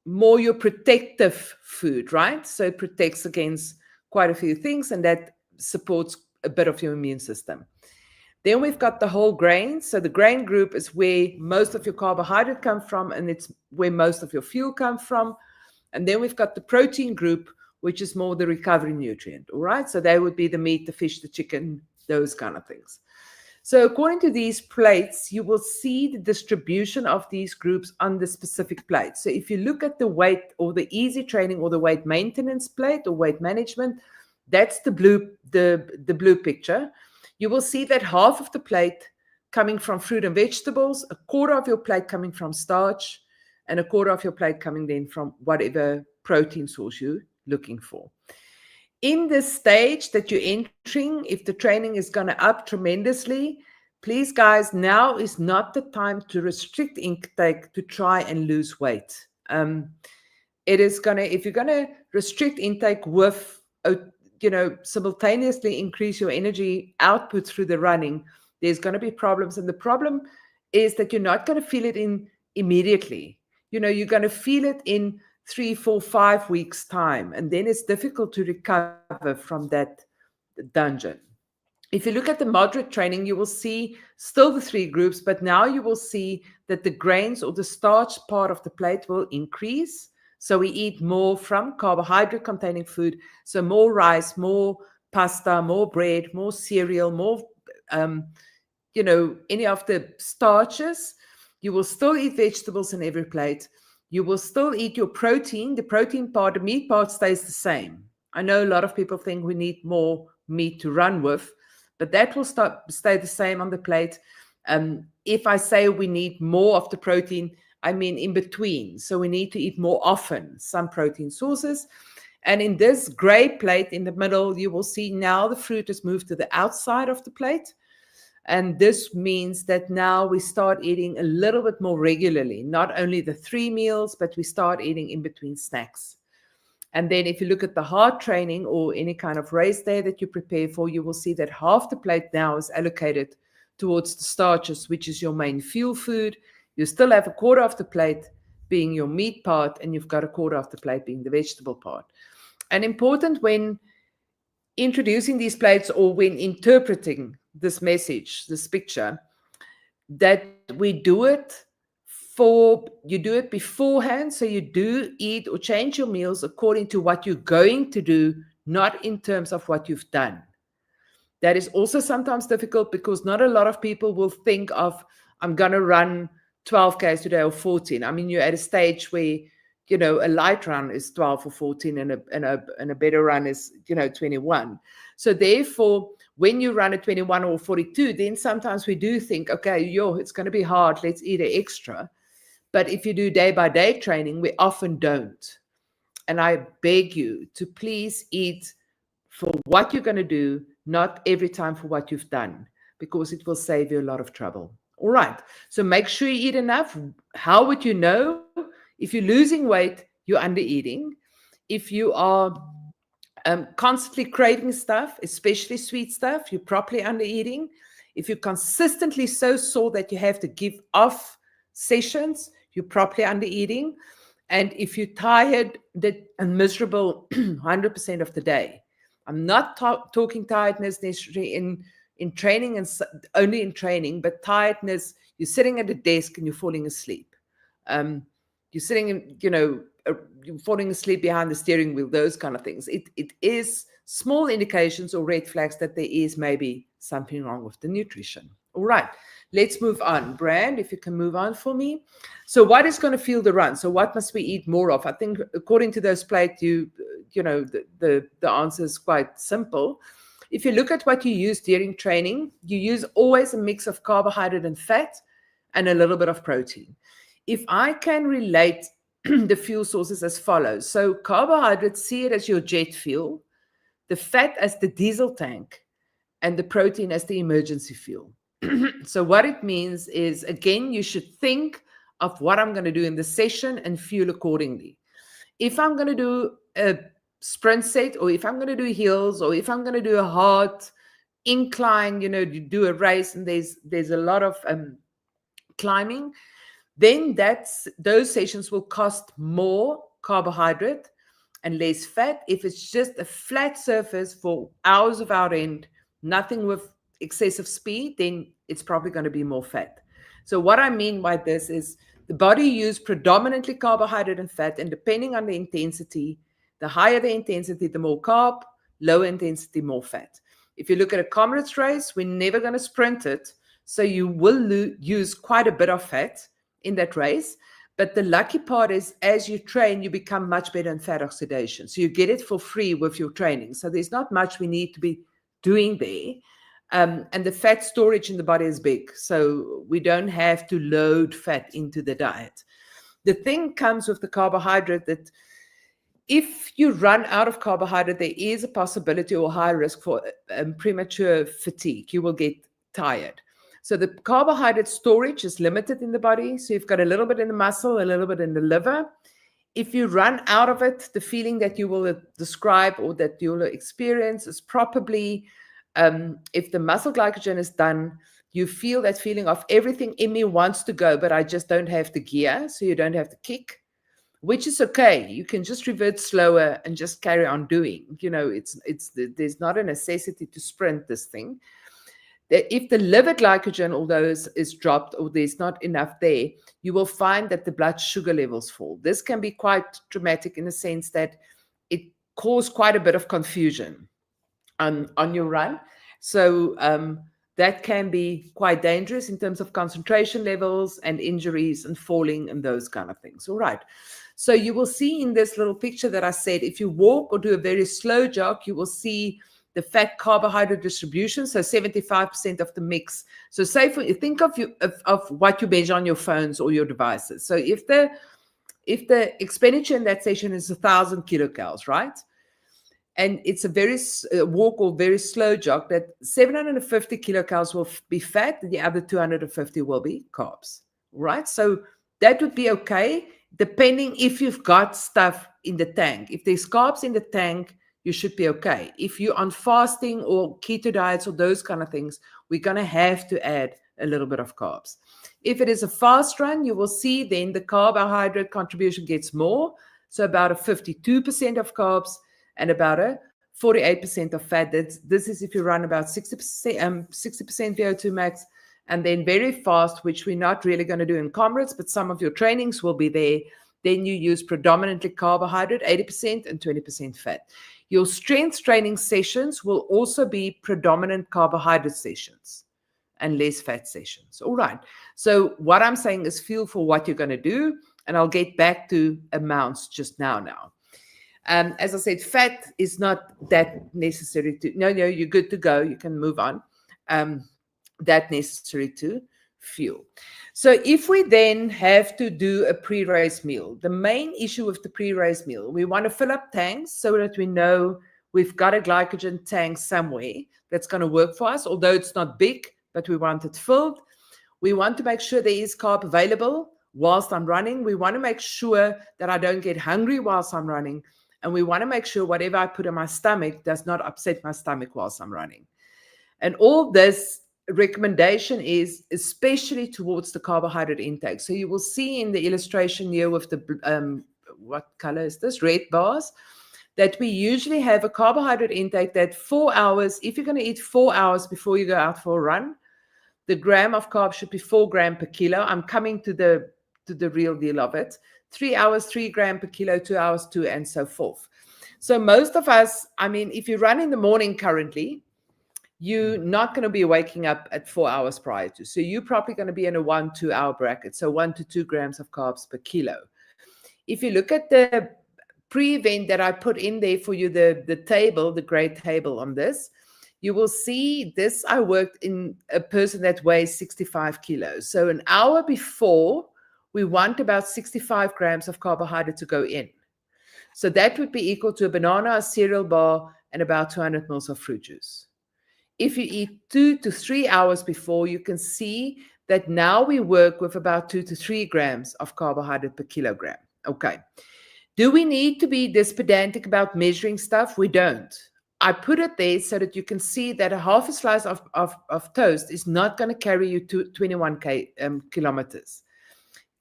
More your protective food, right? So it protects against quite a few things, and that supports a bit of your immune system. Then we've got the whole grains. So the grain group is where most of your carbohydrate come from, and it's where most of your fuel comes from. And then we've got the protein group, which is more the recovery nutrient. All right. So they would be the meat, the fish, the chicken, those kind of things. So according to these plates, you will see the distribution of these groups on the specific plate. So if you look at the weight or the easy training or the weight maintenance plate or weight management, that's the blue picture. You will see that half of the plate coming from fruit and vegetables, a quarter of your plate coming from starch, and a quarter of your plate coming then from whatever protein source you're looking for. In this stage that you're entering, if the training is going to up tremendously, please, guys, now is not the time to restrict intake to try and lose weight. It is going to, if you're going to restrict intake with, simultaneously increase your energy output through the running, there's going to be problems. And the problem is that you're not going to feel it in immediately. You're going to feel it in 3, 4, 5 weeks time, and then it's difficult to recover from that dungeon. If you look at the moderate training, you will see still the 3 groups, but now you will see that the grains or the starch part of the plate will increase. So we eat more from carbohydrate containing food. So more rice, more pasta, more bread, more cereal, more, any of the starches. You will still eat vegetables in every plate. You will still eat your protein. The protein part, the meat part stays the same. I know a lot of people think we need more meat to run with, but that will stay the same on the plate. If I say we need more of the protein, I mean in between. So we need to eat more often, some protein sources. And in this gray plate in the middle, you will see now the fruit has moved to the outside of the plate. And this means that now we start eating a little bit more regularly, not only the 3 meals, but we start eating in between snacks. And then if you look at the hard training or any kind of race day that you prepare for, you will see that half the plate now is allocated towards the starches, which is your main fuel food. You still have a quarter of the plate being your meat part, and you've got a quarter of the plate being the vegetable part. And important when introducing these plates or when interpreting this message, this picture, that we do it beforehand. So you do eat or change your meals according to what you're going to do, not in terms of what you've done. That is also sometimes difficult because not a lot of people will think of, I'm going to run 12 Ks today or 14. I mean, you're at a stage where, you know, a light run is 12 or 14 and a better run is, you know, 21. So therefore, when you run a 21 or 42, then sometimes we do think, okay, it's going to be hard. Let's eat an extra. But if you do day by day training, we often don't. And I beg you to please eat for what you're going to do, not every time for what you've done, because it will save you a lot of trouble. All right. So make sure you eat enough. How would you know? If you're losing weight, you're under eating. If you are constantly craving stuff, especially sweet stuff, you're properly under eating. If you're consistently so sore that you have to give off sessions, you're properly under eating. And if you're tired and miserable 100% of the day, I'm not talking tiredness necessarily in training and only in training, but tiredness, you're sitting at a desk and you're falling asleep. You're sitting in, you know, you're falling asleep behind the steering wheel, those kind of things. It is small indications or red flags that there is maybe something wrong with the nutrition. All right, let's move on. Brand, if you can move on for me. So what is going to fuel the run? So what must we eat more of? I think according to those plates, you know, the answer is quite simple. If you look at what you use during training, you use always a mix of carbohydrate and fat and a little bit of protein. If I can relate the fuel sources as follows. So carbohydrates, see it as your jet fuel, the fat as the diesel tank, and the protein as the emergency fuel. So what it means is, again, you should think of what I'm going to do in the session and fuel accordingly. If I'm going to do a sprint set, or if I'm going to do hills, or if I'm going to do a hard incline, you know, you do a race and there's a lot of climbing, then those sessions will cost more carbohydrate and less fat. If it's just a flat surface for hours of our end, nothing with excessive speed, then it's probably going to be more fat. So what I mean by this is the body uses predominantly carbohydrate and fat, and depending on the intensity, the higher the intensity, the more carb, lower intensity, more fat. If you look at a Comrades race, we're never going to sprint it, so you will use quite a bit of fat in that race. But the lucky part is, as you train, you become much better in fat oxidation. So you get it for free with your training. So there's not much we need to be doing there. And the fat storage in the body is big. So we don't have to load fat into the diet. The thing comes with the carbohydrate that if you run out of carbohydrate, there is a possibility or high risk for premature fatigue. You will get tired. So the carbohydrate storage is limited in the body. So you've got a little bit in the muscle, a little bit in the liver. If you run out of it, the feeling that you will describe or that you'll experience is probably, if the muscle glycogen is done, you feel that feeling of everything in me wants to go, but I just don't have the gear. So you don't have the kick, which is okay. You can just revert slower and just carry on doing. You know, there's not a necessity to sprint this thing. If the liver glycogen, although is dropped or there's not enough there, you will find that the blood sugar levels fall. This can be quite dramatic in the sense that it causes quite a bit of confusion on your run. So that can be quite dangerous in terms of concentration levels and injuries and falling and those kind of things. All right. So you will see in this little picture that I said, if you walk or do a very slow jog, you will see the fat carbohydrate distribution, so 75% of the mix. So say think of what you measure on your phones or your devices. So if the expenditure in that session is 1,000 kilocalories, right? And it's a very walk or very slow jog, that 750 kilocalories will be fat, and the other 250 will be carbs, right? So that would be okay, depending if you've got stuff in the tank. If there's carbs in the tank, you should be okay. If you're on fasting or keto diets or those kind of things, we're going to have to add a little bit of carbs. If it is a fast run, you will see then the carbohydrate contribution gets more. So about a 52% of carbs and about a 48% of fat. This is if you run about 60% VO2 max. And then very fast, which we're not really going to do in Comrades, but some of your trainings will be there. Then you use predominantly carbohydrate, 80% and 20% fat. Your strength training sessions will also be predominant carbohydrate sessions. and less fat sessions. All right. So what I'm saying is feel for what you're going to do, and I'll get back to amounts just now. As I said, fat is not that necessary to, no, you're good to go. You can move on. That necessary to fuel. So if we then have to do a pre-race meal, the main issue with the pre-race meal, we want to fill up tanks so that we know we've got a glycogen tank somewhere that's going to work for us, although it's not big, but we want it filled. We want to make sure there is carb available whilst I'm running. We want to make sure that I don't get hungry whilst I'm running. And we want to make sure whatever I put in my stomach does not upset my stomach whilst I'm running. And all this recommendation is especially towards the carbohydrate intake. So you will see in the illustration here with the, what color is this? Red bars, that we usually have a carbohydrate intake that 4 hours, if you're going to eat 4 hours before you go out for a run, the gram of carbs should be 4 grams per kilo. I'm coming to the real deal of it. 3 hours, 3 grams per kilo, 2 hours, 2, and so forth. So most of us, I mean, if you run in the morning currently, you're not going to be waking up at 4 hours prior to. So you're probably going to be in a 1-2 hour bracket. So 1 to 2 grams of carbs per kilo. If you look at the pre-event that I put in there for you, the table, the gray table on this, you will see this. I worked in a person that weighs 65 kilos. So an hour before, we want about 65 grams of carbohydrate to go in. So that would be equal to a banana, a cereal bar, and about 200 mils of fruit juice. If you eat 2 to 3 hours before, you can see that now we work with about 2 to 3 grams of carbohydrate per kilogram. Okay. Do we need to be this pedantic about measuring stuff? We don't. I put it there so that you can see that a half a slice of toast is not going to carry you to 21 kilometers.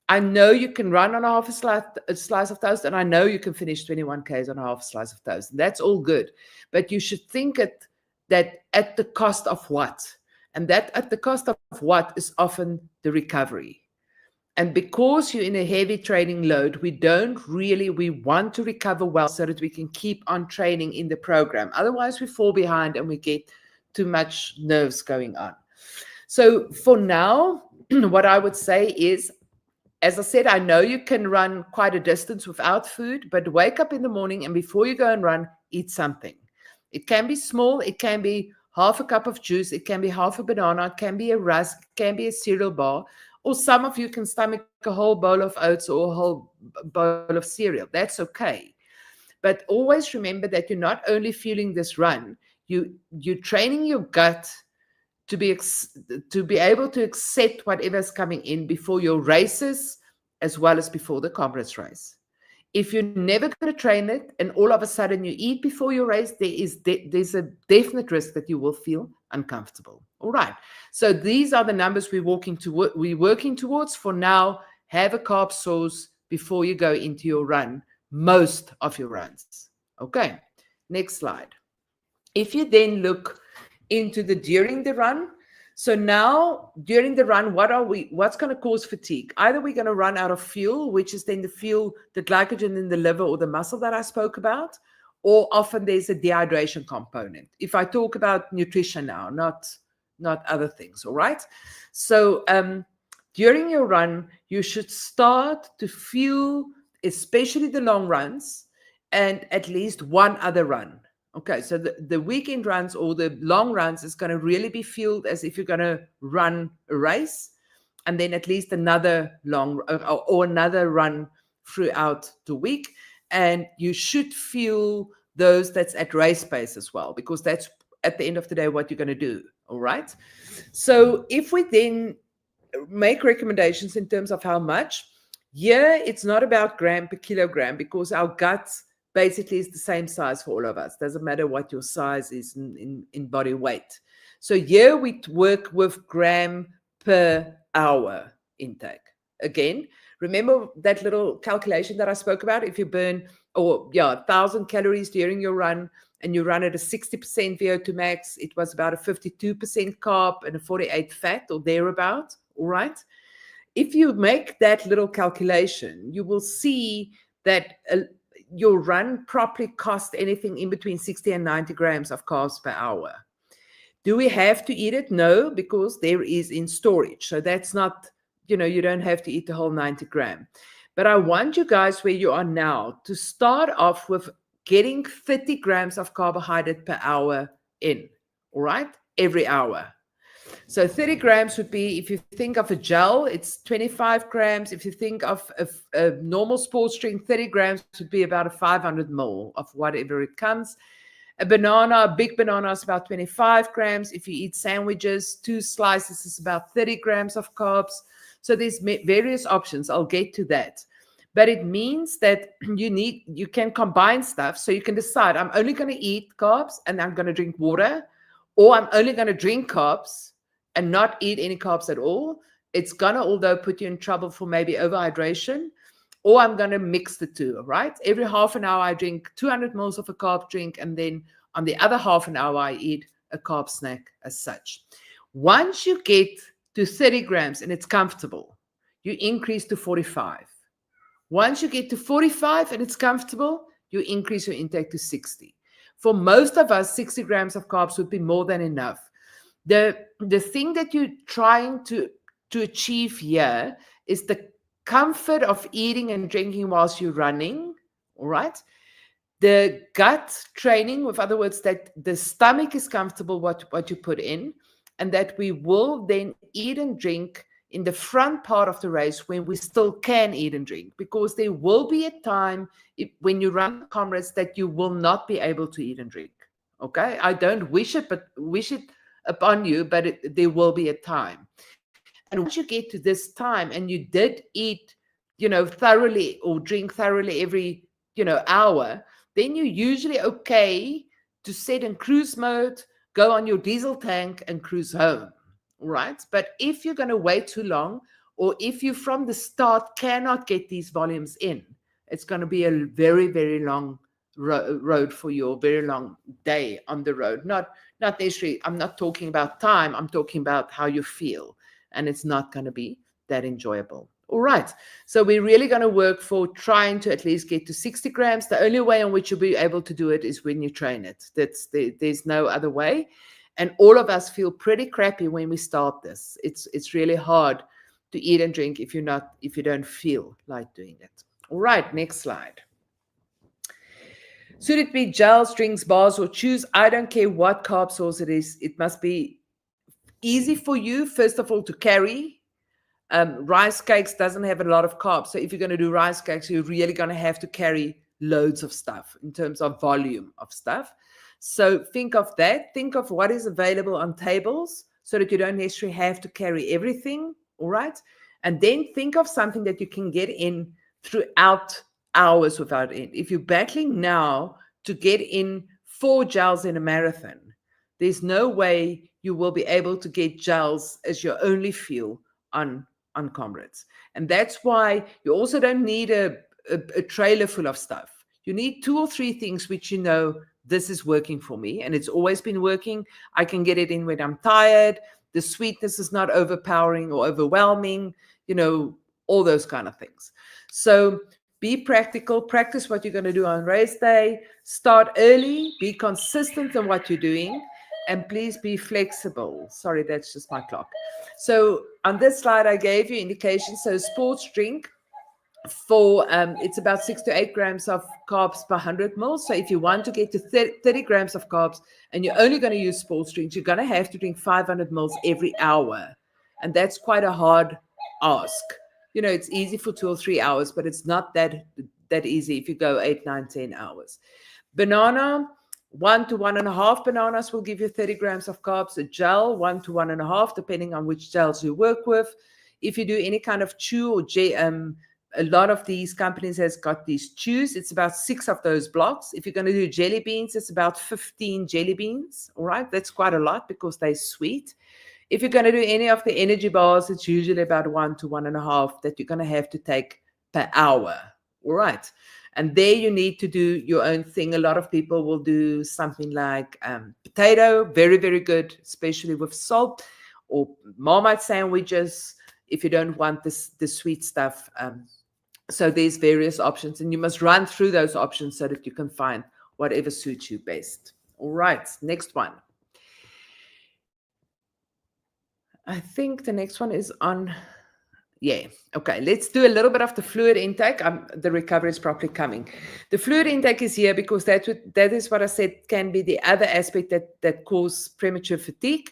I know you can run on a half a slice of toast, and I know you can finish 21 Ks on a half a slice of toast. That's all good. But you should think that at the cost of what? And that at the cost of what is often the recovery. And because you're in a heavy training load, we want to recover well so that we can keep on training in the program. Otherwise, we fall behind and we get too much nerves going on. So for now, what I would say is, as I said, I know you can run quite a distance without food, but wake up in the morning and before you go and run, eat something. It can be small. It can be half a cup of juice. It can be half a banana. It can be a rusk. It can be a cereal bar. Or some of you can stomach a whole bowl of oats or a whole bowl of cereal. That's okay. But always remember that you're not only fueling this run, you're training your gut to be able to accept whatever's coming in before your races as well as before the Comrades race. If you're never going to train it and all of a sudden you eat before your race, there's a definite risk that you will feel uncomfortable. All right. So these are the numbers we're working towards. For now, have a carb source before you go into your run, most of your runs. Okay. Next slide. If you then look into during the run, so now during the run, what's going to cause fatigue? Either we're going to run out of fuel, which is then the fuel, the glycogen in the liver or the muscle that I spoke about, or often there's a dehydration component. If I talk about nutrition now, not other things, all right? So during your run, you should start to fuel, especially the long runs, and at least one other run. Okay, so the weekend runs or the long runs is going to really be fueled as if you're going to run a race, and then at least another long or another run throughout the week. And you should fuel those that's at race pace as well, because that's at the end of the day what you're going to do. All right. So if we then make recommendations in terms of how much, it's not about gram per kilogram, because our guts basically is the same size for all of us. Doesn't matter what your size is in body weight. So here we work with gram per hour intake. Again, remember that little calculation that I spoke about? If you burn 1,000 calories during your run and you run at a 60% VO2 max, it was about a 52% carb and a 48 fat or thereabout. All right. If you make that little calculation, you will see that your run probably cost anything in between 60 and 90 grams of carbs per hour. Do we have to eat it? No, because there is in storage. So that's not, you don't have to eat the whole 90 gram. But I want you guys where you are now to start off with getting 30 grams of carbohydrate per hour in, all right? Every hour. So 30 grams would be, if you think of a gel, it's 25 grams. If you think of a normal sports drink, 30 grams would be about a 500 ml of whatever it comes. A banana, a big banana is about 25 grams. If you eat sandwiches, 2 slices is about 30 grams of carbs. So there's various options. I'll get to that. But it means that you can combine stuff. So you can decide, I'm only going to eat carbs and I'm going to drink water, or I'm only going to drink carbs and not eat any carbs at all. It's going to, although, put you in trouble for maybe overhydration, or I'm going to mix the two, right? Every half an hour, I drink 200 mils of a carb drink, and then on the other half an hour, I eat a carb snack as such. Once you get to 30 grams and it's comfortable, you increase to 45. Once you get to 45 and it's comfortable, you increase your intake to 60. For most of us, 60 grams of carbs would be more than enough. The thing that you're trying to achieve here is the comfort of eating and drinking whilst you're running, all right? The gut training, with other words, that the stomach is comfortable what you put in, and that we will then eat and drink in the front part of the race when we still can eat and drink, because there will be a time when you run Comrades that you will not be able to eat and drink, okay? I don't wish it upon you, but there will be a time. And once you get to this time and you did eat, thoroughly or drink thoroughly every, hour, then you're usually okay to set in cruise mode, go on your diesel tank and cruise home, right? But if you're going to wait too long, or if you from the start cannot get these volumes in, it's going to be a very, very long road for you, a very long day on the road. Not necessarily, I'm not talking about time, I'm talking about how you feel. And it's not going to be that enjoyable. All right. So we're really going to work for trying to at least get to 60 grams. The only way in which you'll be able to do it is when you train it. There's no other way. And all of us feel pretty crappy when we start this. It's really hard to eat and drink if you don't feel like doing it. All right. Next slide. Should it be gels, drinks, bars, or chews? I don't care what carb source it is. It must be easy for you, first of all, to carry. Rice cakes doesn't have a lot of carbs. So if you're going to do rice cakes, you're really going to have to carry loads of stuff in terms of volume of stuff. So think of that. Think of what is available on tables so that you don't necessarily have to carry everything. All right. And then think of something that you can get in throughout hours without it. If you're battling now to get in 4 gels in a marathon, there's no way you will be able to get gels as your only fuel on Comrades. And that's why you also don't need a trailer full of stuff. You need 2 or 3 things which this is working for me, and it's always been working. I can get it in when I'm tired. The sweetness is not overpowering or overwhelming, all those kind of things. So be practical, practice what you're going to do on race day, start early, be consistent in what you're doing, and please be flexible. Sorry, that's just my clock. So on this slide, I gave you indications. So sports drink for, it's about 6 to 8 grams of carbs per 100 mils. So if you want to get to 30 grams of carbs and you're only going to use sports drinks, you're going to have to drink 500 mils every hour. And that's quite a hard ask. It's easy for 2 or 3 hours, but it's not that easy if you go 8, 9, 10 hours. Banana, 1 to 1.5 bananas will give you 30 grams of carbs. A gel, 1 to 1.5, depending on which gels you work with. If you do any kind of chew or a lot of these companies has got these chews. It's about 6 of those blocks. If you're going to do jelly beans, it's about 15 jelly beans. All right, that's quite a lot because they're sweet. If you're going to do any of the energy bars, it's usually about 1 to 1.5 that you're going to have to take per hour. All right. And there you need to do your own thing. A lot of people will do something like potato, very, very good, especially with salt, or Marmite sandwiches if you don't want the sweet stuff. So there's various options, and you must run through those options so that you can find whatever suits you best. All right, next one. I think the next one is on. Yeah. Okay. Let's do a little bit of the fluid intake. The recovery is properly coming. The fluid intake is here because that is what I said can be the other aspect that cause premature fatigue.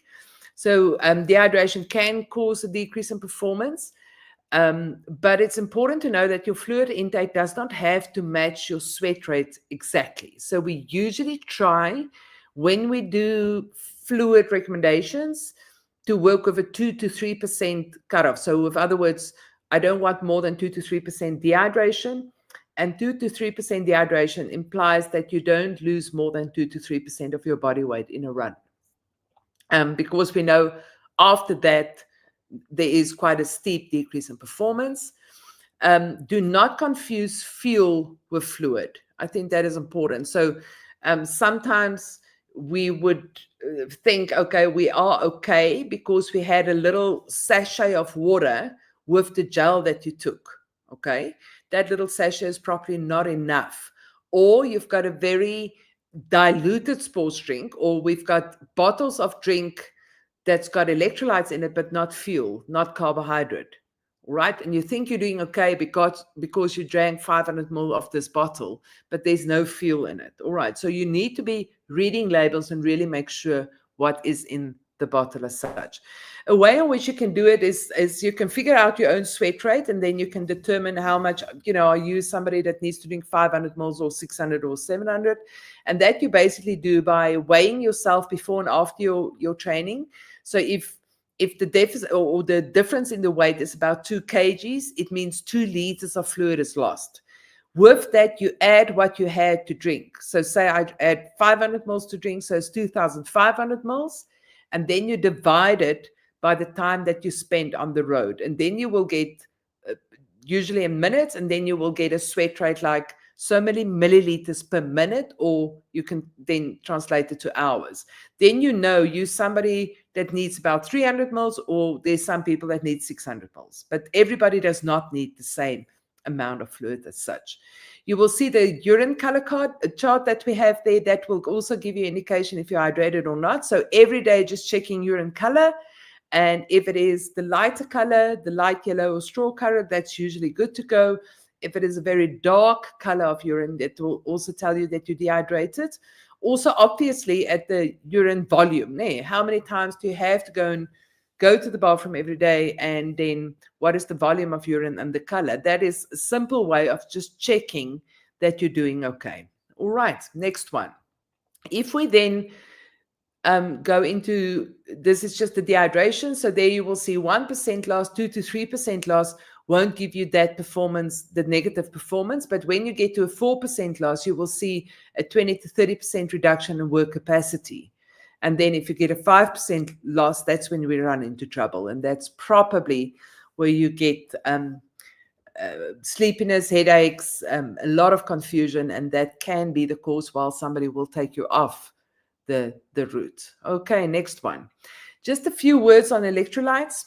So dehydration can cause a decrease in performance. But it's important to know that your fluid intake does not have to match your sweat rate exactly. So we usually try, when we do fluid recommendations, to work with a 2 to 3% cutoff. So with other words, I don't want more than 2 to 3% dehydration. And 2 to 3% dehydration implies that you don't lose more than 2 to 3% of your body weight in a run. Because we know after that, there is quite a steep decrease in performance. Do not confuse fuel with fluid. I think that is important. So sometimes we would think, okay, we are okay because we had a little sachet of water with the gel that you took. Okay, that little sachet is probably not enough. Or you've got a very diluted sports drink, or we've got bottles of drink that's got electrolytes in it, but not fuel, not carbohydrate, right? And you think you're doing okay because you drank 500 ml of this bottle, but there's no fuel in it. All right, so you need to be reading labels and really make sure what is in the bottle as such. A way in which you can do it is you can figure out your own sweat rate, and then you can determine how much, are you somebody that needs to drink 500 ml or 600 or 700? And that you basically do by weighing yourself before and after your training. So if the deficit or the difference in the weight is about 2 kgs, it means 2 liters of fluid is lost. With that, you add what you had to drink. So say I add 500 mils to drink, so it's 2,500 mils. And then you divide it by the time that you spend on the road. And then you will get, usually in minutes, and then you will get a sweat rate like so many milliliters per minute, or you can then translate it to hours. Then you're somebody that needs about 300 mils, or there's some people that need 600 mils. But everybody does not need the same amount of fluid as such. You will see the urine color chart that we have there. That will also give you indication if you're hydrated or not. So every day just checking urine color. And if it is the lighter color, the light yellow or straw color, that's usually good to go. If it is a very dark color of urine, that will also tell you that you're dehydrated. Also, obviously, at the urine volume, how many times do you have to go to the bathroom every day, and then what is the volume of urine and the color? That is a simple way of just checking that you're doing okay. All right, next one. If we then go into, this is just the dehydration. So there you will see 1% loss, 2 to 3% loss won't give you that performance, the negative performance. But when you get to a 4% loss, you will see a 20 to 30% reduction in work capacity. And then if you get a 5% loss, that's when we run into trouble. And that's probably where you get sleepiness, headaches, a lot of confusion. And that can be the cause while somebody will take you off the route. Okay, next one. Just a few words on electrolytes.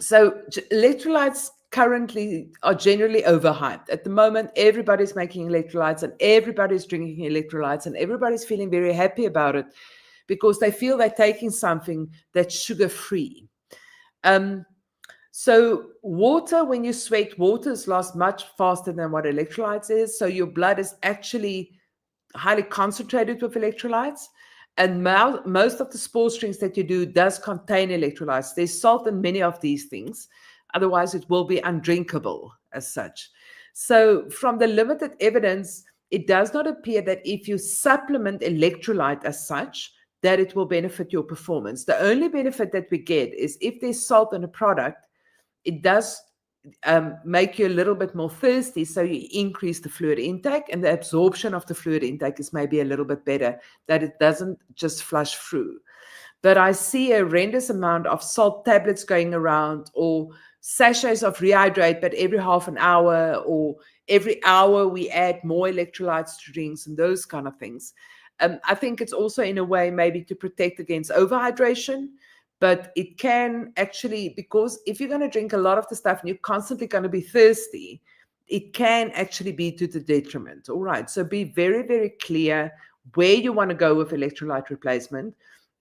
So electrolytes currently are generally overhyped. At the moment, everybody's making electrolytes and everybody's drinking electrolytes and everybody's feeling very happy about it because they feel they're taking something that's sugar-free. So water, when you sweat, water is lost much faster than what electrolytes is. So your blood is actually highly concentrated with electrolytes. And most of the sports drinks that you do does contain electrolytes. There's salt in many of these things. Otherwise, it will be undrinkable as such. So from the limited evidence, it does not appear that if you supplement electrolyte as such, that it will benefit your performance. The only benefit that we get is if there's salt in a product, it does make you a little bit more thirsty, so you increase the fluid intake, and the absorption of the fluid intake is maybe a little bit better, that it doesn't just flush through. But I see a horrendous amount of salt tablets going around, or sachets of rehydrate, but every half an hour, or every hour we add more electrolytes to drinks and those kind of things. I think it's also in a way maybe to protect against overhydration. But it can actually, because if you're going to drink a lot of the stuff and you're constantly going to be thirsty, it can actually be to the detriment. All right. So be very, very clear where you want to go with electrolyte replacement.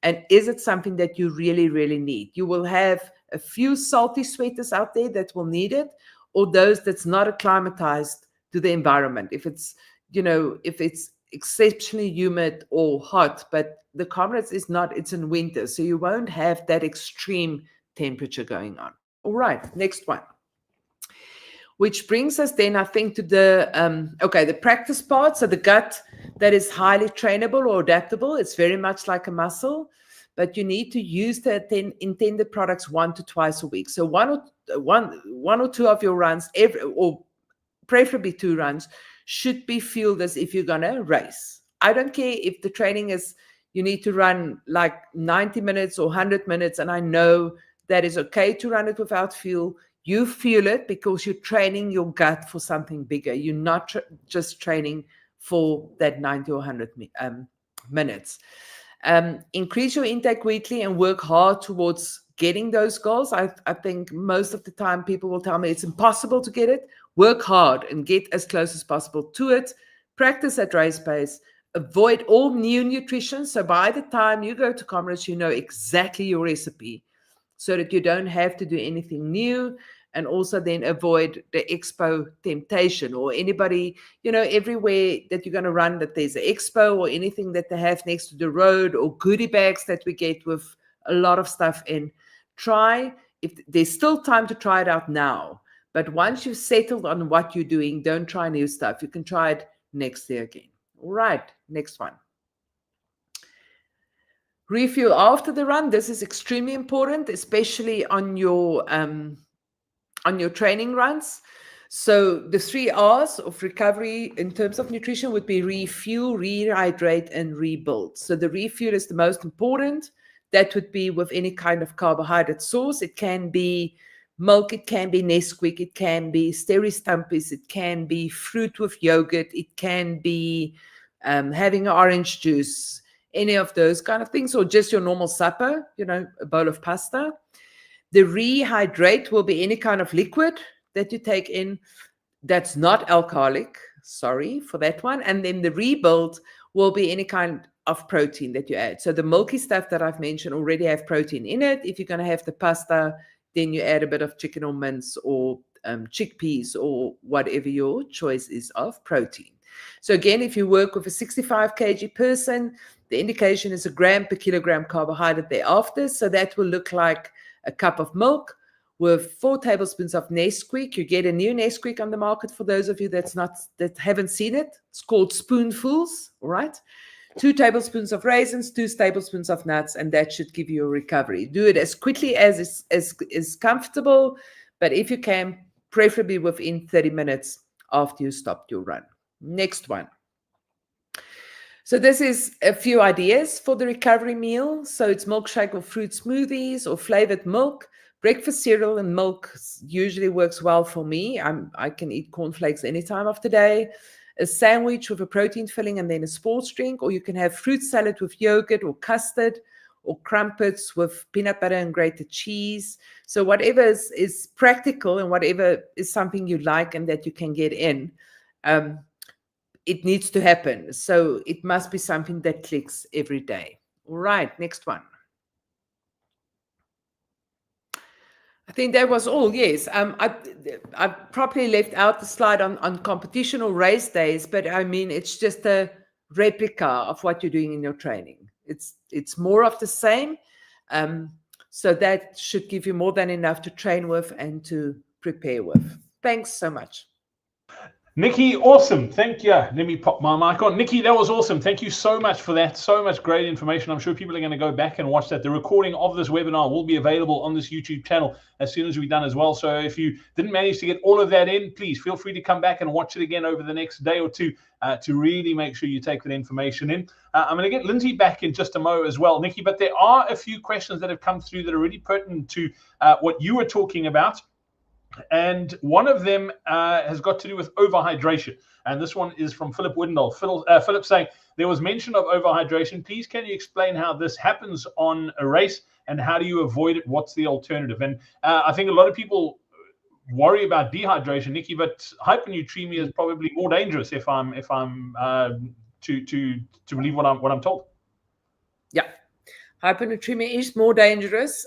And is it something that you really, really need? You will have a few salty sweaters out there that will need it, or those that's not acclimatized to the environment. If it's, if it's exceptionally humid or hot, but the Comrades is not, it's in winter, so you won't have that extreme temperature going on. All right, next one. Which brings us then, I think, to the, the practice part. So the gut that is highly trainable or adaptable, it's very much like a muscle, but you need to use the intended products 1 to twice a week. So one or two of your runs, or preferably 2 runs, should be fueled as if you're going to race. I don't care if the training is, you need to run like 90 minutes or 100 minutes, and I know that is okay to run it without fuel. You fuel it because you're training your gut for something bigger. You're not just training for that 90 or 100 minutes. Increase your intake weekly and work hard towards getting those goals. I think most of the time people will tell me it's impossible to get it. Work hard and get as close as possible to it. Practice at race pace. Avoid all new nutrition. So by the time you go to Comrades, you know exactly your recipe, so that you don't have to do anything new. And also then avoid the expo temptation, or anybody, everywhere that you're going to run, that there's an expo or anything that they have next to the road, or goodie bags that we get with a lot of stuff in. Try, if there's still time to try it out now, but once you've settled on what you're doing, don't try new stuff. You can try it next year again. All right, next one. Refuel after the run. This is extremely important, especially on your training runs. So the 3 R's of recovery in terms of nutrition would be refuel, rehydrate, and rebuild. So the refuel is the most important. That would be with any kind of carbohydrate source. It can be milk, it can be Nesquik, it can be Steri Stumpies, it can be fruit with yogurt, it can be having orange juice, any of those kind of things, or just your normal supper, a bowl of pasta. The rehydrate will be any kind of liquid that you take in that's not alcoholic. Sorry for that one. And then the rebuild will be any kind of protein that you add. So the milky stuff that I've mentioned already have protein in it. If you're going to have the pasta, then you add a bit of chicken or mince or chickpeas or whatever your choice is of protein. So again, if you work with a 65 kg person, the indication is 1 gram per kilogram carbohydrate thereafter. So that will look like a cup of milk with 4 tablespoons of Nesquik. You get a new Nesquik on the market for those of you that haven't seen it. It's called Spoonfuls, all right? 2 tablespoons of raisins, 2 tablespoons of nuts, and that should give you a recovery. Do it as quickly as is comfortable, but if you can, preferably within 30 minutes after you stopped your run. Next one. So this is a few ideas for the recovery meal. So it's milkshake or fruit smoothies or flavored milk. Breakfast cereal and milk usually works well for me. I can eat cornflakes any time of the day. A sandwich with a protein filling and then a sports drink, or you can have fruit salad with yogurt or custard, or crumpets with peanut butter and grated cheese. So whatever is practical and whatever is something you like and that you can get in, it needs to happen. So it must be something that clicks every day. All right, next one. I think that was all, yes. I probably left out the slide on competition or race days, but I mean, it's just a replica of what you're doing in your training. It's more of the same. So that should give you more than enough to train with and to prepare with. Thanks so much. Nikki, awesome. Thank you. Let me pop my mic on. Nikki, that was awesome. Thank you so much for that. So much great information. I'm sure people are going to go back and watch that. The recording of this webinar will be available on this YouTube channel as soon as we're done as well. So if you didn't manage to get all of that in, please feel free to come back and watch it again over the next day or two to really make sure you take that information in. I'm going to get Lindsay back in just a mo as well, Nikki, but there are a few questions that have come through that are really pertinent to what you were talking about. And one of them has got to do with overhydration. And this one is from Philip Woodendall. Philip saying, there was mention of overhydration. Please, can you explain how this happens on a race and how do you avoid it? What's the alternative? And I think a lot of people worry about dehydration, Nikki, but hypernatremia is probably more dangerous if I'm to believe what I'm told. Yeah, Hyponatremia is more dangerous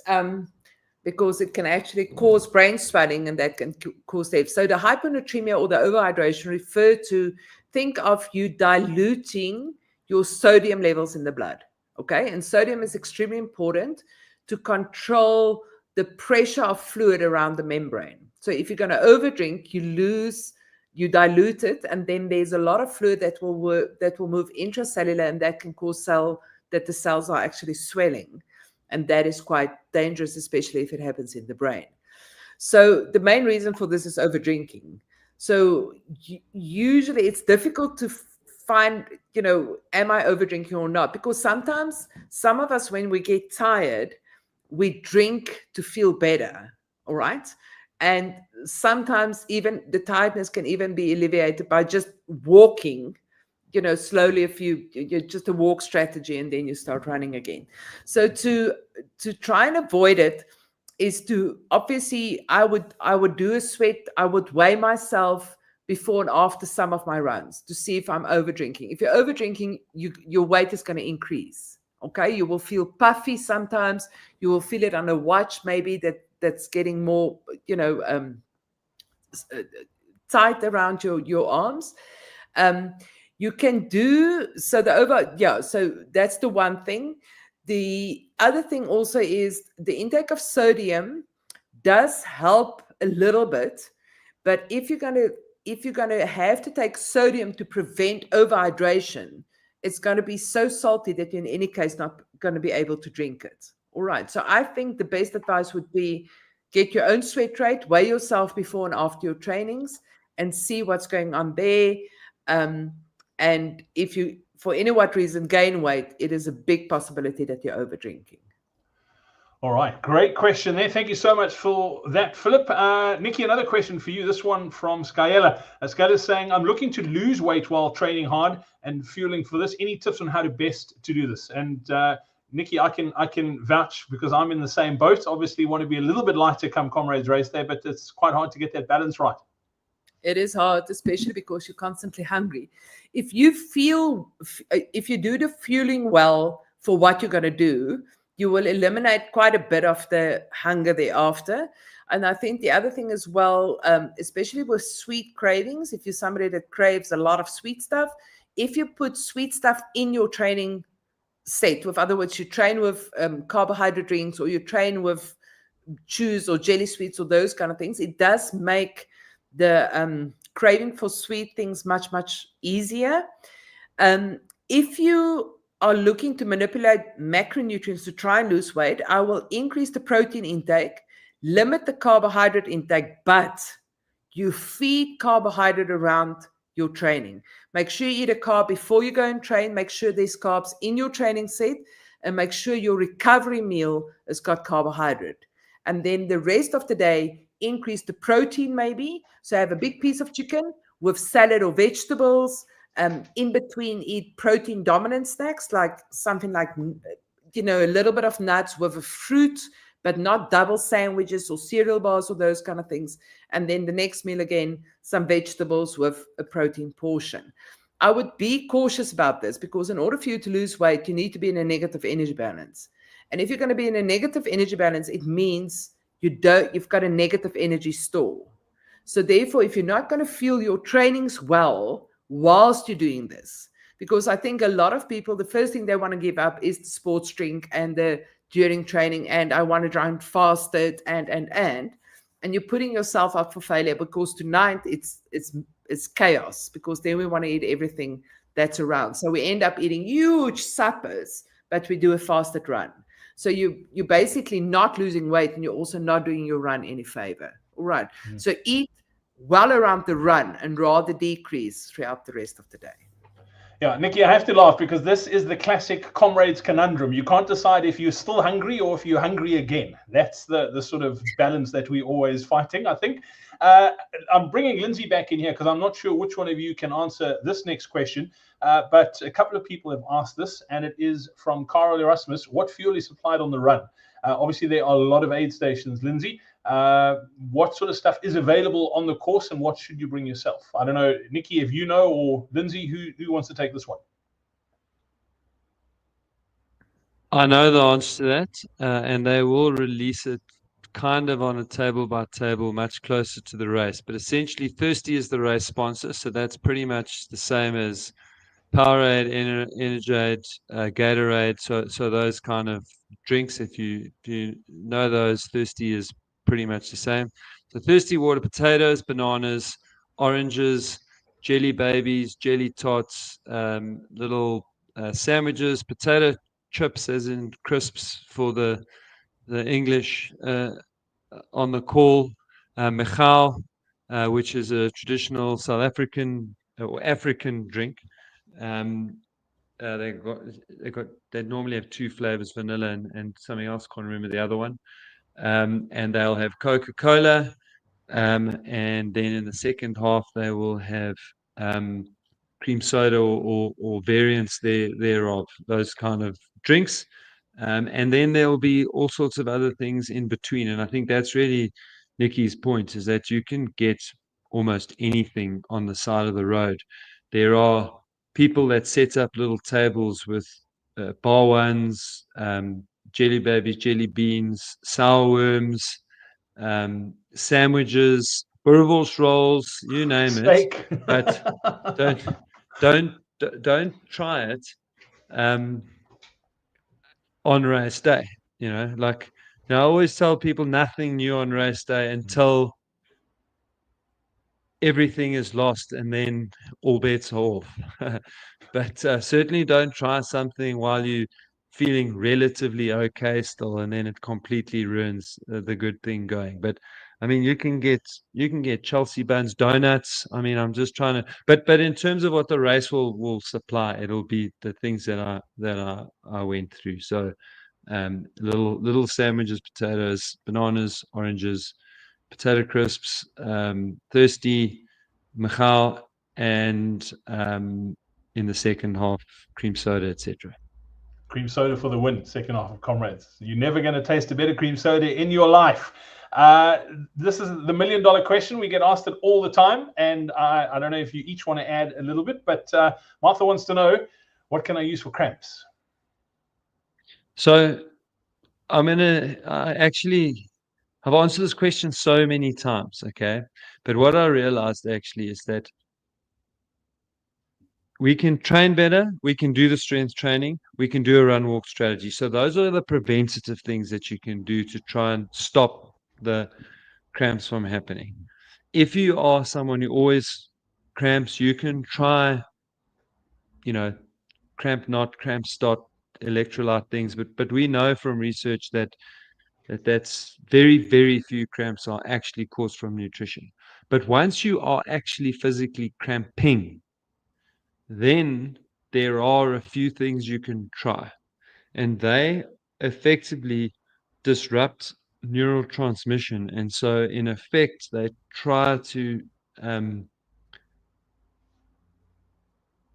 because it can actually cause brain swelling, and that can cause death. So the hyponatremia or the overhydration refer to, think of you diluting your sodium levels in the blood. Okay, and sodium is extremely important to control the pressure of fluid around the membrane. So if you're going to overdrink, you dilute it, and then there's a lot of fluid that will move intracellular, and that can cause that the cells are actually swelling. And that is quite dangerous, especially if it happens in the brain. So the main reason for this is overdrinking. So usually it's difficult to find, am I overdrinking or not? Because sometimes some of us, when we get tired, we drink to feel better, all right? And sometimes even the tiredness can even be alleviated by just walking, slowly, just a walk strategy, and then you start running again. So to try and avoid it is to, obviously, I would do a sweat. I would weigh myself before and after some of my runs to see if I'm overdrinking. If you're overdrinking, your weight is going to increase. Okay, you will feel puffy sometimes. You will feel it on a watch, maybe that's getting more, tight around your arms. You can do so so that's the one thing. The other thing also is the intake of sodium does help a little bit, but if you're going to have to take sodium to prevent overhydration, it's going to be so salty that you're in any case not going to be able to drink it. All right. So I think the best advice would be get your own sweat rate, weigh yourself before and after your trainings, and see what's going on there. And if you, for any what reason, gain weight, it is a big possibility that you're overdrinking. All right, great question there. Thank you so much for that, Philip. Nikki, another question for you. This one from Skyella. Skyella saying, I'm looking to lose weight while training hard and fueling for this. Any tips on how to best to do this? And Nikki, I can vouch because I'm in the same boat. Obviously, want to be a little bit lighter come Comrades race day, but it's quite hard to get that balance right. It is hard, especially because you're constantly hungry. If you do the fueling well for what you're going to do, you will eliminate quite a bit of the hunger thereafter. And I think the other thing as well, especially with sweet cravings, if you're somebody that craves a lot of sweet stuff, if you put sweet stuff in your training set, with other words, you train with carbohydrate drinks, or you train with chews or jelly sweets or those kind of things, it does make the craving for sweet things much, much easier. If you are looking to manipulate macronutrients to try and lose weight, I will increase the protein intake, limit the carbohydrate intake, but you feed carbohydrate around your training. Make sure you eat a carb before you go and train. Make sure there's carbs in your training set, and make sure your recovery meal has got carbohydrate. And then the rest of the day, increase the protein maybe. So have a big piece of chicken with salad or vegetables. In between, eat protein dominant snacks, like something like, a little bit of nuts with a fruit, but not double sandwiches or cereal bars or those kind of things. And then the next meal, again, some vegetables with a protein portion. I would be cautious about this because in order for you to lose weight, you need to be in a negative energy balance. And if you're going to be in a negative energy balance, it means you've got a negative energy store. So therefore, if you're not going to fuel your trainings well whilst you're doing this, because I think a lot of people, the first thing they want to give up is the sports drink and the during training, and I want to try and fast it, and you're putting yourself up for failure, because tonight it's chaos, because then we want to eat everything that's around. So we end up eating huge suppers, but we do a fasted run. So you're basically not losing weight, and you're also not doing your run any favor. All right. Mm-hmm. So eat well around the run and rather decrease throughout the rest of the day. Yeah, Nikki, I have to laugh because this is the classic Comrades conundrum. You can't decide if you're still hungry or if you're hungry again. That's the sort of balance that we're always fighting, I think. I'm bringing Lindsay back in here because I'm not sure which one of you can answer this next question. But a couple of people have asked this, and it is from Carl Erasmus. What fuel is supplied on the run? Obviously, there are a lot of aid stations, Lindsay. What sort of stuff is available on the course, and what should you bring yourself? I don't know, Nikki, if you know, or Lindsay, who wants to take this one? I know the answer to that, and they will release it kind of on a table by table, much closer to the race. But essentially, Thirsty is the race sponsor, so that's pretty much the same as Powerade, Energade, Gatorade. So those kind of drinks, if you know those, Thirsty is pretty much the same. So Thirsty water, potatoes, bananas, oranges, jelly babies, jelly tots, little sandwiches, potato chips, as in crisps for the English on the call, Michal, which is a traditional South African or African drink. Um, they normally have two flavors, vanilla and something else. Can't remember the other one. And they'll have Coca-Cola. And then in the second half, they will have cream soda or variants thereof, those kind of drinks. And then there will be all sorts of other things in between. And I think that's really Nikki's point, is that you can get almost anything on the side of the road. There are people that set up little tables with bar ones, jelly babies, jelly beans, sour worms, sandwiches, boerewors rolls, you name Steak. it. But don't try it on race day. Like, I always tell people nothing new on race day until everything is lost, and then all bets are off. But certainly don't try something while you're feeling relatively okay still, and then it completely ruins the good thing going. But I mean, you can get Chelsea buns, donuts. I mean, I'm just trying to, but in terms of what the race will supply, it'll be the things that I went through. So little sandwiches, potatoes, bananas, oranges, potato crisps, Thirsty, Michal, and in the second half, cream soda, etc. Cream soda for the win, second half of Comrades. You're never going to taste a better cream soda in your life. This is the $1 million question. We get asked it all the time, and I don't know if you each want to add a little bit, but Martha wants to know, what can I use for cramps? So I've answered this question so many times, okay? But what I realized actually is that we can train better, we can do the strength training, we can do a run walk strategy. So those are the preventative things that you can do to try and stop the cramps from happening. If you are someone who always cramps, you can try, cramp not, cramp start, electrolyte things. But we know from research that's very, very few cramps are actually caused from nutrition. But once you are actually physically cramping, then there are a few things you can try, and they effectively disrupt neural transmission. And so in effect, they try to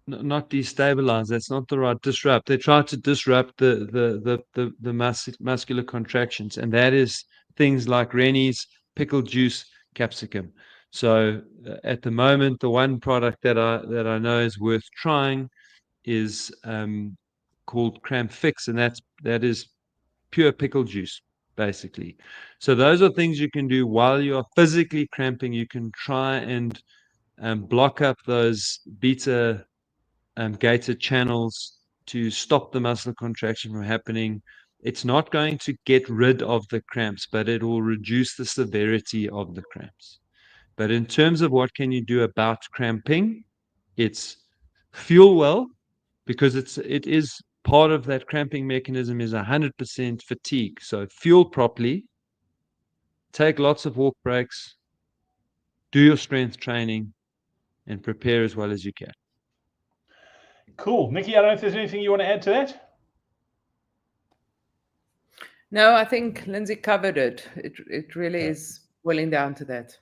not destabilize, that's not the right, disrupt. They try to disrupt the muscular contractions, and that is things like Rennie's, pickle juice, capsicum. So at the moment, the one product that I know is worth trying is called Cramp Fix, and that is pure pickle juice, basically. So those are things you can do while you are physically cramping. You can try and block up those beta gated channels to stop the muscle contraction from happening. It's not going to get rid of the cramps, but it will reduce the severity of the cramps. But in terms of what can you do about cramping, it's fuel well, because it is part of that cramping mechanism is 100% fatigue. So fuel properly, take lots of walk breaks, do your strength training, and prepare as well as you can. Cool. Nikki, I don't know if there's anything you want to add to that? No, I think Lindsay covered it. It really is boiling down to that.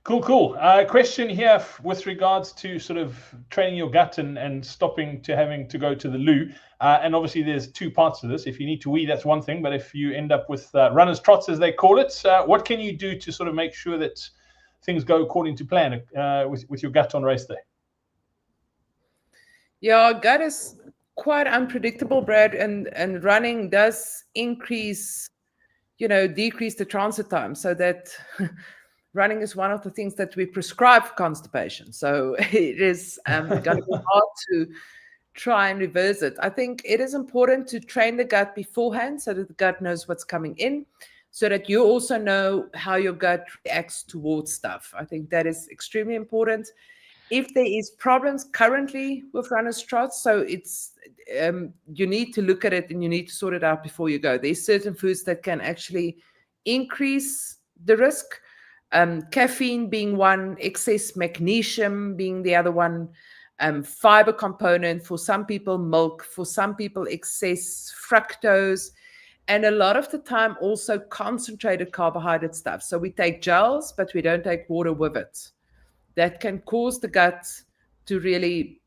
Cool. Question here with regards to sort of training your gut and stopping to having to go to the loo. And obviously there's two parts to this. If you need to wee, that's one thing. But if you end up with runner's trots, as they call it, what can you do to sort of make sure that things go according to plan with your gut on race day? Yeah, gut is quite unpredictable, Brad, and running does increase, decrease the transit time, so that running is one of the things that we prescribe for constipation. So it is going to be hard to try and reverse it. I think it is important to train the gut beforehand so that the gut knows what's coming in, so that you also know how your gut reacts towards stuff. I think that is extremely important. If there is problems currently with runner's trots, so it's you need to look at it and you need to sort it out before you go. There's certain foods that can actually increase the risk. Caffeine being one, excess magnesium being the other one, fiber component, for some people milk, for some people excess fructose, and a lot of the time also concentrated carbohydrate stuff. So we take gels, but we don't take water with it. That can cause the gut to really,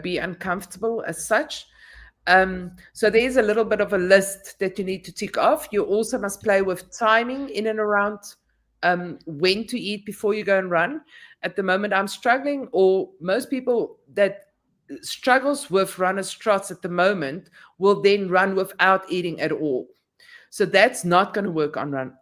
be uncomfortable as such. So there's a little bit of a list that you need to tick off. You also must play with timing in and around when to eat before you go and run. At the moment, I'm struggling, or most people that struggles with runner's trots at the moment will then run without eating at all. So that's not going to work on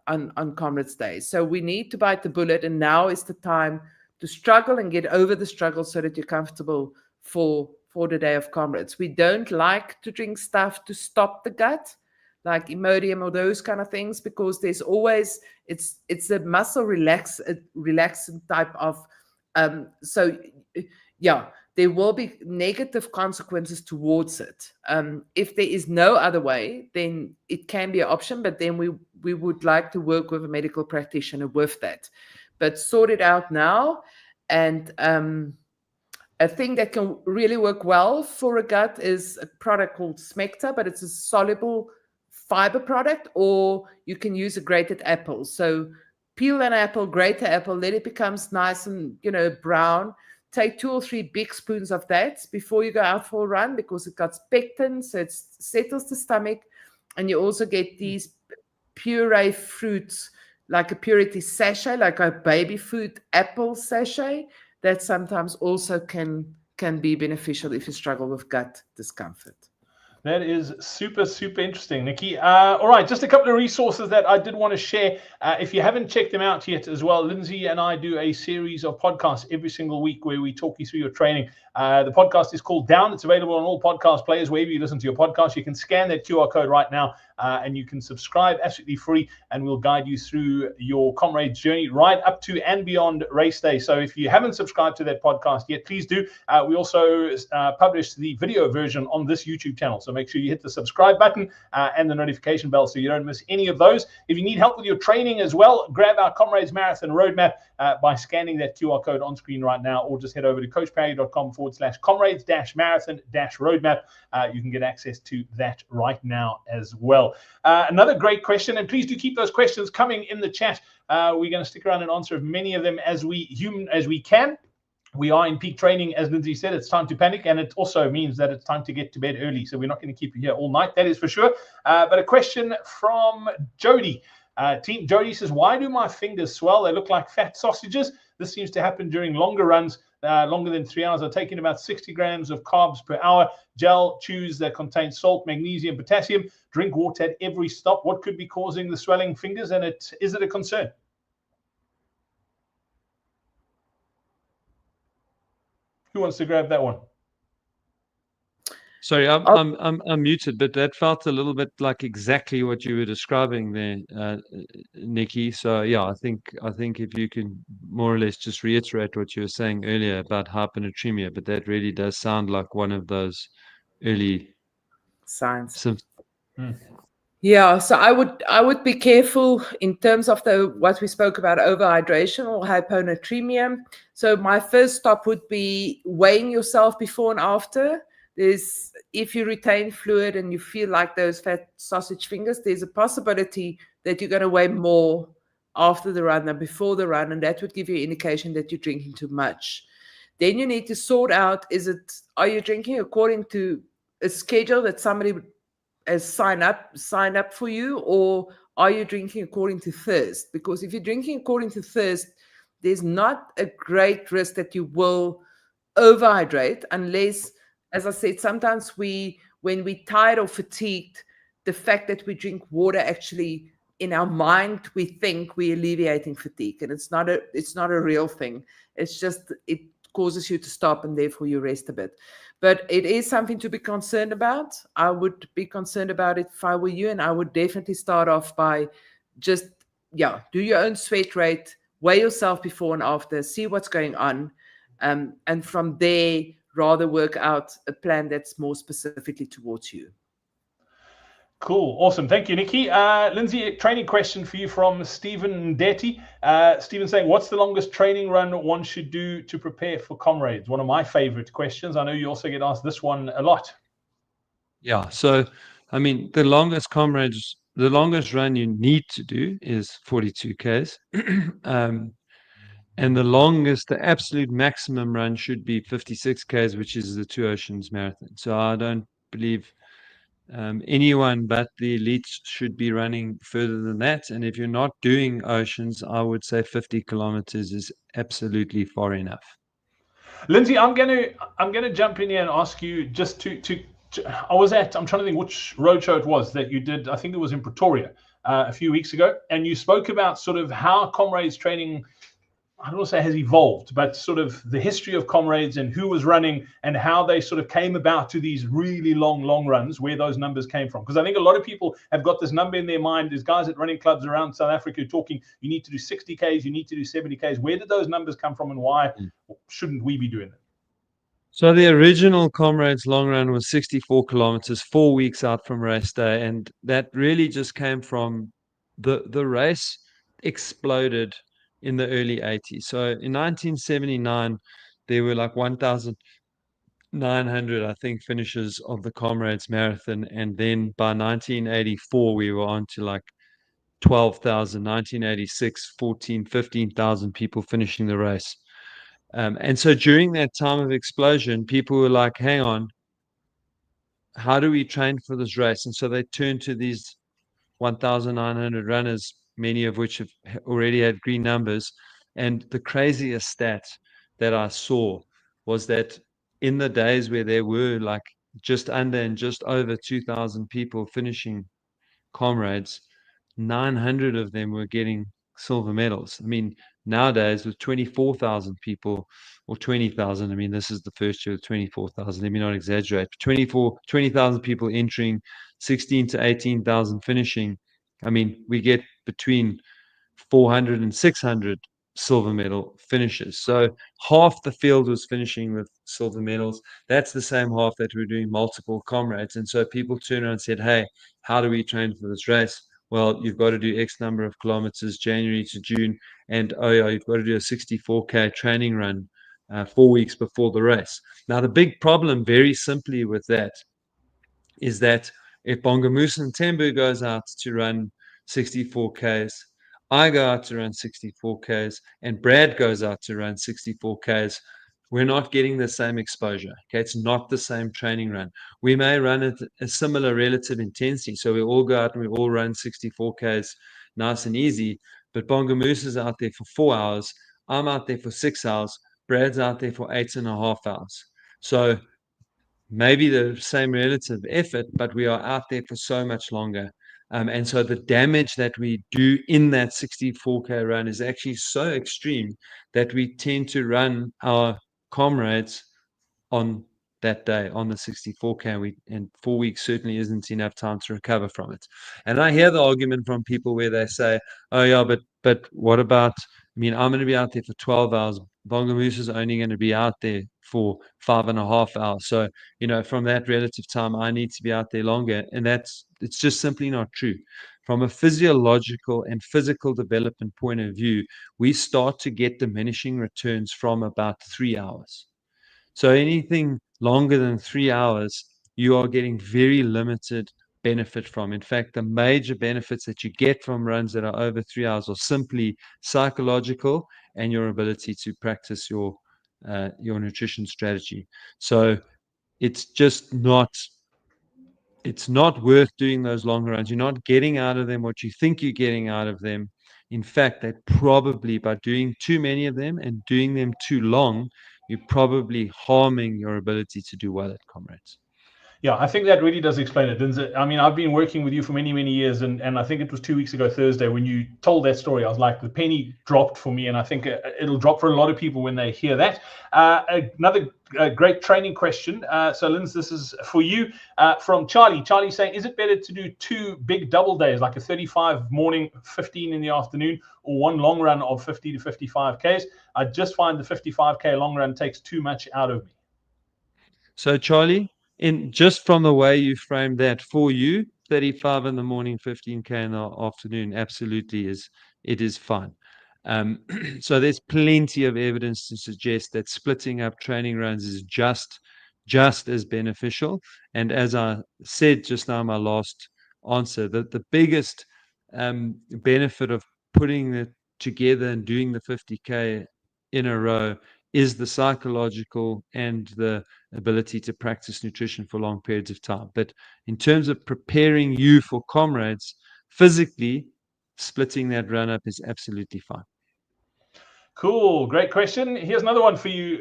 Comrades Day. So we need to bite the bullet, and now is the time to struggle and get over the struggle so that you're comfortable for the day of Comrades. We don't like to drink stuff to stop the gut, like Imodium or those kind of things, because there's always, it's a muscle relaxant type of, there will be negative consequences towards it. If there is no other way, then it can be an option, but then we would like to work with a medical practitioner with that. But sort it out now. And a thing that can really work well for a gut is a product called Smecta, but it's a soluble fiber product, or you can use a grated apple. So peel an apple, grate the apple, let it becomes nice and, brown. Take 2 or 3 big spoons of that before you go out for a run, because it got pectin, so it settles the stomach. And you also get these puree fruits, like a purity sachet, like a baby food apple sachet, that sometimes also can be beneficial if you struggle with gut discomfort. That is super, super interesting, Nikki. All right, just a couple of resources that I did want to share. If you haven't checked them out yet as well, Lindsay and I do a series of podcasts every single week where we talk you through your training. The podcast is called Down. It's available on all podcast players, wherever you listen to your podcast. You can scan that QR code right now and you can subscribe absolutely free, and we'll guide you through your Comrades journey right up to and beyond race day. So if you haven't subscribed to that podcast yet, please do. We also publish the video version on this YouTube channel. So make sure you hit the subscribe button and the notification bell so you don't miss any of those. If you need help with your training as well, grab our Comrades Marathon Roadmap by scanning that QR code on screen right now, or just head over to coachparry.com/comrades-marathon-roadmap. You can get access to that right now as well. Another great question, and please do keep those questions coming in the chat. We're going to stick around and answer as many of them as we can. We are in peak training, as Lindsay said. It's time to panic, and it also means that it's time to get to bed early. So we're not going to keep you here all night, that is for sure. But a question from Jody. Team Jody says, why do my fingers swell? They look like fat sausages. This seems to happen during longer runs, longer than 3 hours. I'm taking about 60 grams of carbs per hour. Gel chews that contain salt, magnesium, potassium. Drink water at every stop. What could be causing the swelling fingers, and is it a concern? Who wants to grab that one? Sorry, I'm muted, but that felt a little bit like exactly what you were describing there, Nikki. So yeah, I think if you can more or less just reiterate what you were saying earlier about hyponatremia, but that really does sound like one of those early signs. Hmm. Yeah, so I would be careful in terms of what we spoke about, overhydration or hyponatremia. So my first stop would be weighing yourself before and after. If you retain fluid and you feel like those fat sausage fingers, there's a possibility that you're going to weigh more after the run than before the run, and that would give you an indication that you're drinking too much. Then you need to sort out, are you drinking according to a schedule that somebody has signed up for you, or are you drinking according to thirst? Because if you're drinking according to thirst, there's not a great risk that you will overhydrate unless, as I said, sometimes when when we're tired or fatigued, the fact that we drink water actually, in our mind, we think we're alleviating fatigue, and it's not a real thing. It's just, it causes you to stop, and therefore you rest a bit. But it is something to be concerned about. I would be concerned about it if I were you, and I would definitely start off by just, do your own sweat rate, weigh yourself before and after, see what's going on, and from there, rather work out a plan that's more specifically towards you. Cool. Awesome. Thank you, Nikki. Lindsay, a training question for you from Stephen Detty. Stephen saying, what's the longest training run one should do to prepare for Comrades? One of my favorite questions. I know you also get asked this one a lot. Yeah. So, I mean, the longest run you need to do is 42 Ks. And the absolute maximum run should be 56 Ks, which is the Two Oceans Marathon. So I don't believe anyone but the elites should be running further than that. And if you're not doing oceans, I would say 50 kilometers is absolutely far enough. Lindsay, I'm gonna jump in here and ask you just to I'm trying to think which roadshow it was that you did. I think it was in Pretoria a few weeks ago, and you spoke about sort of how Comrades training, I don't want to say has evolved, but sort of the history of Comrades and who was running and how they sort of came about to these really long runs, where those numbers came from. Because I think a lot of people have got this number in their mind. There's guys at running clubs around South Africa talking, you need to do 60 Ks, you need to do 70 Ks. Where did those numbers come from, and why shouldn't we be doing it? So the original Comrades long run was 64 kilometers, 4 weeks out from race day. And that really just came from the race exploded in the early 80s. So in 1979, there were like 1,900, I think, finishes of the Comrades Marathon. And then by 1984, we were on to like 12,000, 1986, 14, 15,000 people finishing the race. And so during that time of explosion, people were like, hang on, how do we train for this race? And so they turned to these 1,900 runners, many of which have already had green numbers. And the craziest stat that I saw was that in the days where there were like just under and just over 2,000 people finishing Comrades, 900 of them were getting silver medals. I mean, nowadays with 24,000 people or 20,000, I mean, this is the first year of 24,000, let me not exaggerate, 20,000 people entering, 16 to 18,000 finishing. I mean, we get between 400 and 600 silver medal finishes. So half the field was finishing with silver medals. That's the same half that were doing multiple Comrades. And so people turned around and said, hey, how do we train for this race? Well, you've got to do X number of kilometers, January to June. And oh yeah, you've got to do a 64K training run 4 weeks before the race. Now, the big problem very simply with that is that if Bongamusa and Tembu goes out to run 64Ks, I go out to run 64Ks, and Brad goes out to run 64Ks, we're not getting the same exposure. Okay, it's not the same training run. We may run at a similar relative intensity. So we all go out and we all run 64Ks nice and easy, but Bongamusa's out there for 4 hours. I'm out there for 6 hours. Brad's out there for 8.5 hours. So maybe the same relative effort, but we are out there for so much longer. And so the damage that we do in that 64K run is actually so extreme that we tend to run our Comrades on that day, on the 64K, and 4 weeks certainly isn't enough time to recover from it. And I hear the argument from people where they say, oh yeah, but what about, I mean, I'm going to be out there for 12 hours. Bongamusa is only going to be out there for 5.5 hours. So, from that relative time, I need to be out there longer. And it's just simply not true. From a physiological and physical development point of view, we start to get diminishing returns from about 3 hours. So anything longer than 3 hours, you are getting very limited benefit from. In fact, the major benefits that you get from runs that are over 3 hours are simply psychological and your ability to practice your nutrition strategy. So it's just not worth doing those longer runs. You're not getting out of them what you think you're getting out of them. In fact, that probably by doing too many of them and doing them too long, you're probably harming your ability to do well at Comrades. Yeah, I think that really does explain it. I mean, I've been working with you for many, many years, and I think it was 2 weeks ago Thursday when you told that story. I was like, the penny dropped for me, and I think it'll drop for a lot of people when they hear that. Another great training question. So, Linz, this is for you from Charlie. Charlie saying, is it better to do 2 big double days, like a 35 morning, 15 in the afternoon, or one long run of 50 to 55 Ks? I just find the 55K long run takes too much out of me. So, Charlie, in just from the way you framed that, for you, 35 in the morning, 15K in the afternoon, absolutely is fine. So there's plenty of evidence to suggest that splitting up training runs is just as beneficial. And as I said just now in my last answer, that the biggest benefit of putting it together and doing the 50K in a row is the psychological and the ability to practice nutrition for long periods of time. But in terms of preparing you for Comrades, physically, splitting that run up is absolutely fine. Cool. Great question. Here's another one for you.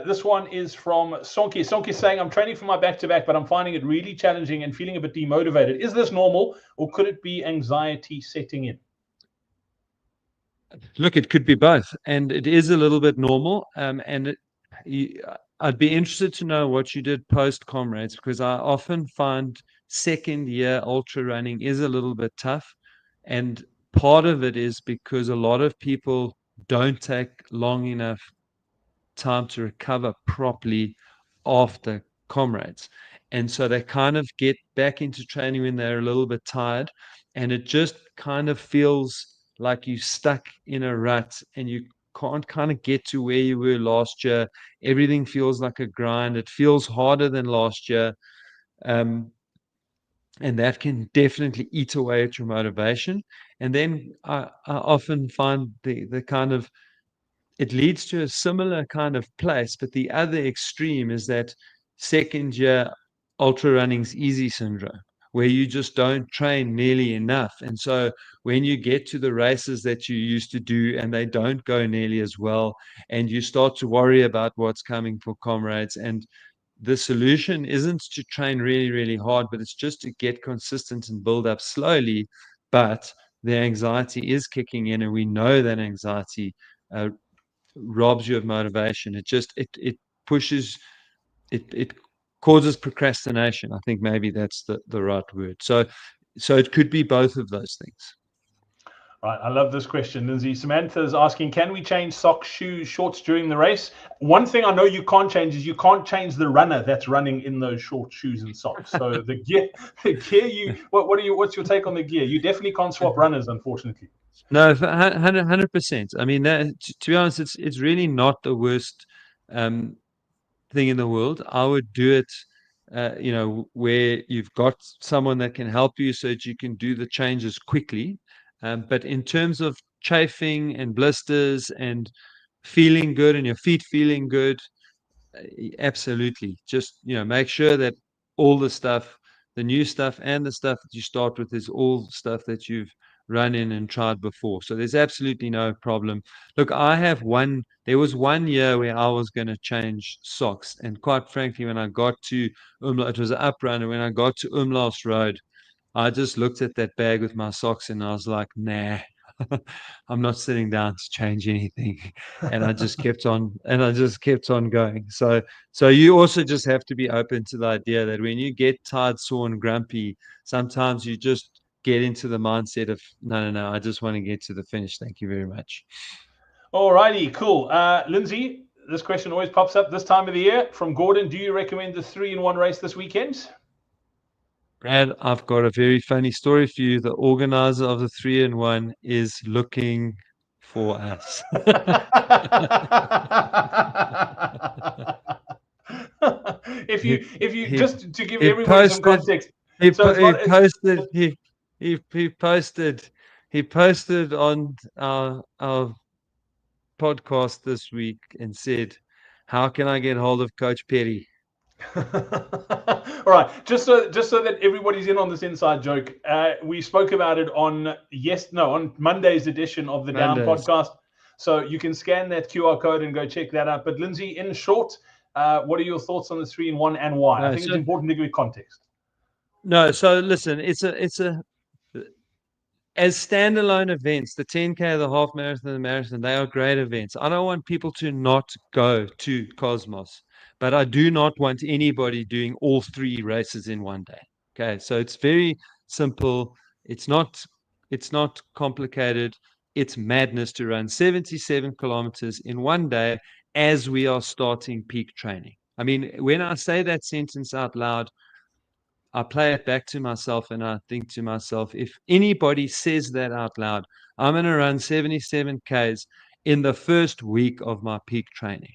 This one is from Sonki. Sonki saying, I'm training for my back-to-back, but I'm finding it really challenging and feeling a bit demotivated. Is this normal, or could it be anxiety setting in? Look, it could be both, and it is a little bit normal. I'd be interested to know what you did post Comrades, because I often find second year ultra running is a little bit tough, and part of it is because a lot of people don't take long enough time to recover properly after Comrades, and so they kind of get back into training when they're a little bit tired, and it just kind of feels like you're stuck in a rut and you can't kind of get to where you were last year. Everything feels like a grind. It feels harder than last year. And that can definitely eat away at your motivation. And then I often find the kind of, it leads to a similar kind of place, but the other extreme is that second year ultra running's easy syndrome, where you just don't train nearly enough. And so when you get to the races that you used to do and they don't go nearly as well, and you start to worry about what's coming for Comrades, and the solution isn't to train really, really hard, but it's just to get consistent and build up slowly. But the anxiety is kicking in, and we know that anxiety robs you of motivation. It pushes, it causes procrastination. I think maybe that's the right word. So it could be both of those things. Right, I love this question, Lindsay. Samantha is asking, can we change socks, shoes, shorts during the race? One thing I know you can't change is you can't change the runner that's running in those short shoes and socks. So the gear what's your take on the gear? You definitely can't swap runners, unfortunately. No, 100%. I mean, to be honest, it's really not the worst thing in the world. I would do it, where you've got someone that can help you so that you can do the changes quickly. But in terms of chafing and blisters and feeling good and your feet feeling good, absolutely. Just, make sure that all the stuff, the new stuff and the stuff that you start with, is all stuff that you've run in and tried before. So there's absolutely no problem. Look, there was 1 year where I was going to change socks. And quite frankly, when I got to Umla, it was an up run. And when I got to Umlaas Road, I just looked at that bag with my socks and I was like, nah, I'm not sitting down to change anything. And I just kept on going. So you also just have to be open to the idea that when you get tired, sore, and grumpy, sometimes you just get into the mindset of, no, I just want to get to the finish. Thank you very much. All righty, cool. Lindsay, this question always pops up this time of the year from Gordon. Do you recommend the 3-in-1 race this weekend? Brad, I've got a very funny story for you. The organizer of the 3-in-1 is looking for us. if you just to give everybody some context, he posted on our podcast this week and said, "How can I get hold of Coach Perry?" All right, just so that everybody's in on this inside joke, we spoke about it on Monday's edition of the Down podcast. So you can scan that QR code and go check that out. But Lindsay, in short, What are your thoughts on the 3 in 1 and why? No, I think it's important to give it context. No, so listen, it's a as standalone events, the 10K, the half marathon, the marathon, they are great events. I don't want people to not go to Cosmos, but I do not want anybody doing all 3 races in one day. Okay, so it's very simple. It's not complicated. It's madness to run 77 kilometers in one day as we are starting peak training. I mean, when I say that sentence out loud, I play it back to myself and I think to myself, if anybody says that out loud, I'm going to run 77 Ks in the first week of my peak training.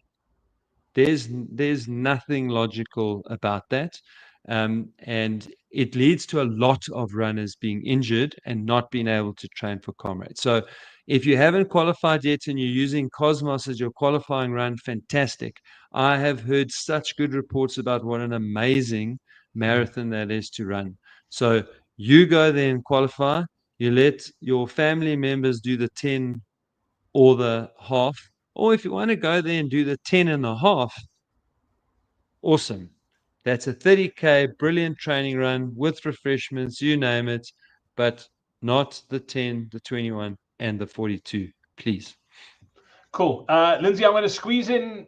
There's nothing logical about that. And it leads to a lot of runners being injured and not being able to train for Comrades. So if you haven't qualified yet and you're using Cosmos as your qualifying run, fantastic. I have heard such good reports about what an amazing marathon that is to run. So you go there and qualify. You let your family members do the 10 or the half. Or if you want to go there and do the 10 and a half, awesome. That's a 30K brilliant training run with refreshments, you name it, but not the 10, the 21, and the 42, please. Cool. Lindsay, I'm going to squeeze in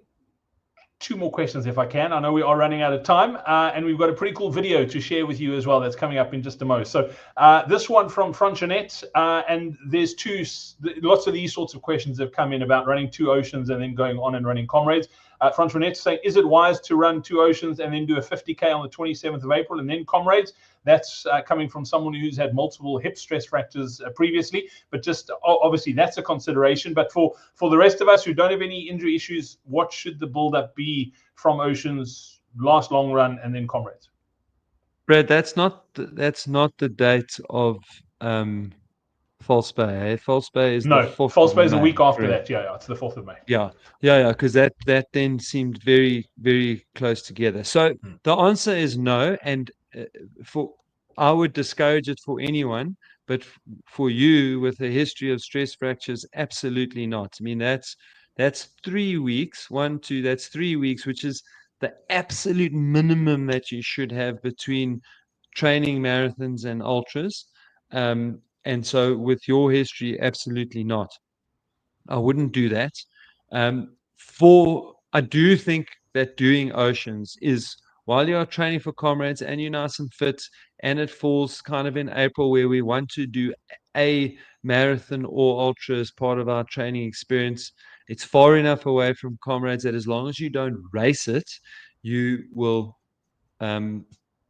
2 more questions if I can. I know we are running out of time, and we've got a pretty cool video to share with you as well that's coming up in just a moment. So this one from Franchonette, and there's lots of these sorts of questions have come in about running 2 oceans and then going on and running Comrades. Franchonette saying, is it wise to run 2 oceans and then do a 50K on the 27th of April and then Comrades? That's coming from someone who's had multiple hip stress fractures previously, but just obviously that's a consideration. But for the rest of us who don't have any injury issues, what should the build-up be from oceans, last long run, and then Comrades? Brad, that's not the date of False Bay. Eh? False Bay is the 4th False Bay is of a May, week after correct? that. Yeah, it's the 4th of May. Yeah, because that then seemed very, very close together. So the answer is no, and I would discourage it for anyone, but for you with a history of stress fractures, absolutely not. I mean, that's 3 weeks. That's 3 weeks, which is the absolute minimum that you should have between training marathons and ultras. And so with your history, absolutely not. I wouldn't do that. I do think that doing oceans is, while you are training for Comrades and you're nice and fit, and it falls kind of in April where we want to do a marathon or ultra as part of our training experience, it's far enough away from Comrades that as long as you don't race it, you will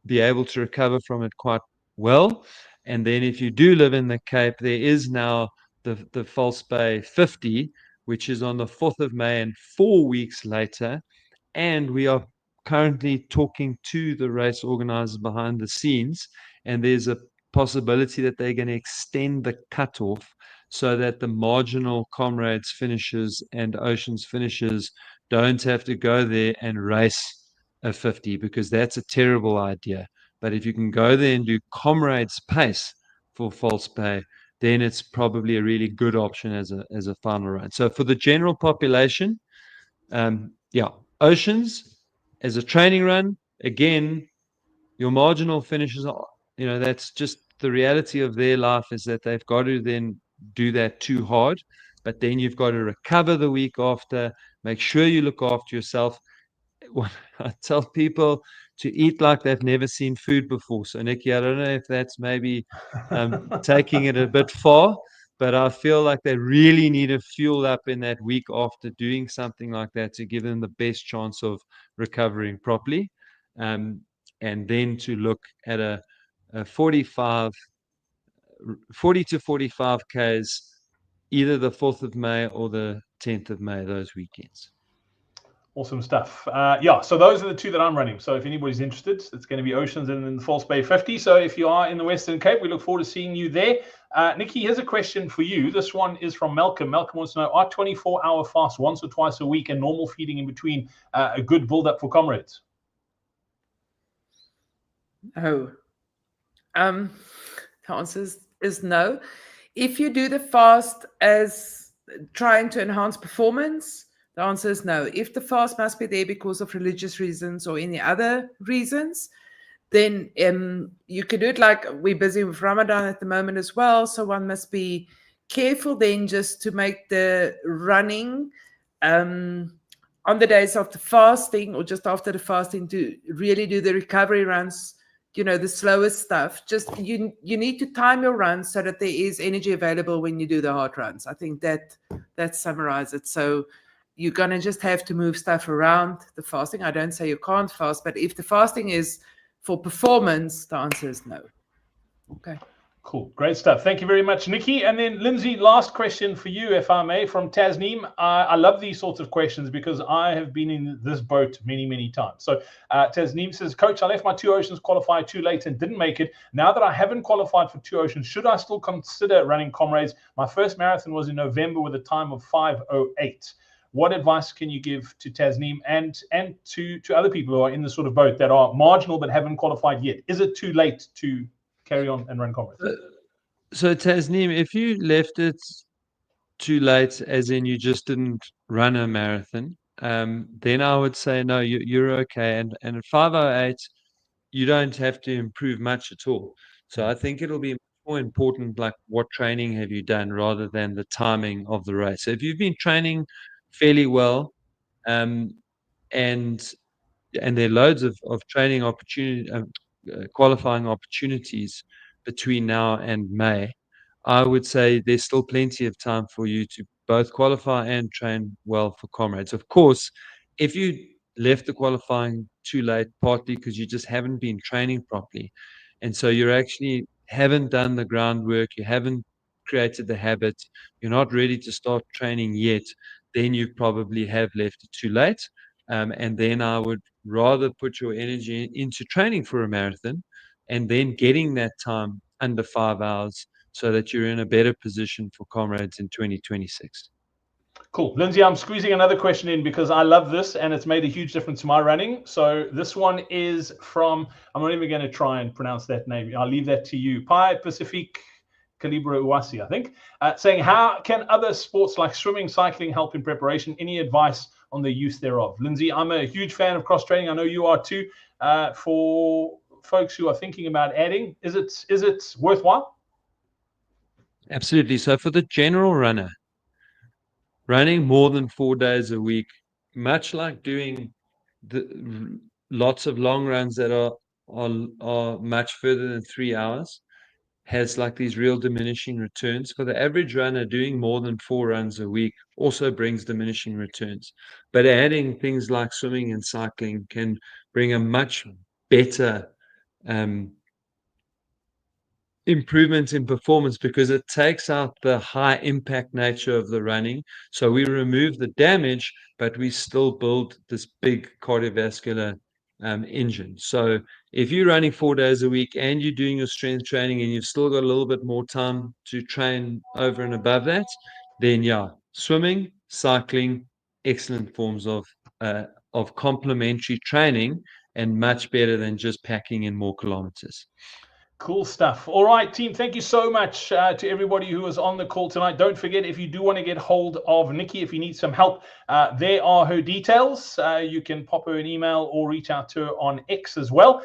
be able to recover from it quite well. And then if you do live in the Cape, there is now the False Bay 50, which is on the 4th of May and 4 weeks later. And we are currently talking to the race organizers behind the scenes, and there's a possibility that they're going to extend the cutoff so that the marginal Comrades finishers and Oceans finishers don't have to go there and race a 50, because that's a terrible idea. But if you can go there and do Comrades pace for False Bay, then it's probably a really good option as a final run. So for the general population, Oceans as a training run, again, your marginal finishers are, that's just the reality of their life, is that they've got to then do that too hard. But then you've got to recover the week after, make sure you look after yourself. I tell people to eat like they've never seen food before. So, Nikki, I don't know if that's maybe taking it a bit far, but I feel like they really need to fuel up in that week after doing something like that to give them the best chance of recovering properly. And then to look at a 40 to 45 Ks, either the 4th of May or the 10th of May, those weekends. Awesome stuff. So those are the 2 that I'm running. So if anybody's interested, it's going to be Oceans and then the False Bay 50. So if you are in the Western Cape, we look forward to seeing you there. Nikki, here's a question for you. This one is from Malcolm. Malcolm wants to know, are 24-hour fasts once or twice a week and normal feeding in between a good build-up for Comrades? Oh, the answer is no. If you do the fast as trying to enhance performance, The answer is no. If the fast must be there because of religious reasons or any other reasons, then you can do it. Like, we're busy with Ramadan at the moment as well, so one must be careful then just to make the running on the days of the fasting or just after the fasting to really do the recovery runs, the slowest stuff. Just you need to time your runs so that there is energy available when you do the hard runs. I think that summarizes it. So you're going to just have to move stuff around the fasting. I don't say you can't fast, but if the fasting is for performance, the answer is no. Okay. Cool. Great stuff. Thank you very much, Nikki. And then Lindsay, last question for you, if I may, from Tasneem. I love these sorts of questions because I have been in this boat many, many times. So Tasneem says, Coach, I left my 2 Oceans qualifier too late and didn't make it. Now that I haven't qualified for 2 Oceans, should I still consider running Comrades? My first marathon was in November with a time of 5:08. What advice can you give to Tasneem and to other people who are in this sort of boat that are marginal but haven't qualified yet? Is it too late to carry on and run Comrades? So Tasneem, if you left it too late, as in you just didn't run a marathon, then I would say no, you're okay. And at 5:08, you don't have to improve much at all. So I think it'll be more important, like, what training have you done rather than the timing of the race. So if you've been training fairly well, and there are loads of training opportunity, qualifying opportunities between now and May, I would say there's still plenty of time for you to both qualify and train well for Comrades. Of course, if you left the qualifying too late, partly because you just haven't been training properly, and so you actually haven't done the groundwork, you haven't created the habit, you're not ready to start training yet, then you probably have left it too late. And then I would rather put your energy into training for a marathon and then getting that time under 5 hours so that you're in a better position for Comrades in 2026. Cool. Lindsay, I'm squeezing another question in because I love this and it's made a huge difference to my running. So this one is from, I'm not even going to try and pronounce that name. I'll leave that to you. Pi Pacific Calibra Uwasi, I think, saying, how can other sports like swimming, cycling help in preparation? Any advice on the use thereof? Lindsay, I'm a huge fan of cross training. I know you are too. For folks who are thinking about adding, is it worthwhile? Absolutely. So for the general runner, running more than 4 days a week, much like doing lots of long runs that are much further than 3 hours, has like these real diminishing returns. For the average runner, doing more than 4 runs a week also brings diminishing returns. But adding things like swimming and cycling can bring a much better improvement in performance because it takes out the high impact nature of the running. So we remove the damage, but we still build this big cardiovascular engine. So if you're running 4 days a week and you're doing your strength training and you've still got a little bit more time to train over and above that, then yeah, swimming, cycling, excellent forms of complementary training and much better than just packing in more kilometers. Cool stuff. All right, team. Thank you so much to everybody who was on the call tonight. Don't forget, if you do want to get hold of Nikki, if you need some help, there are her details. You can pop her an email or reach out to her on X as well.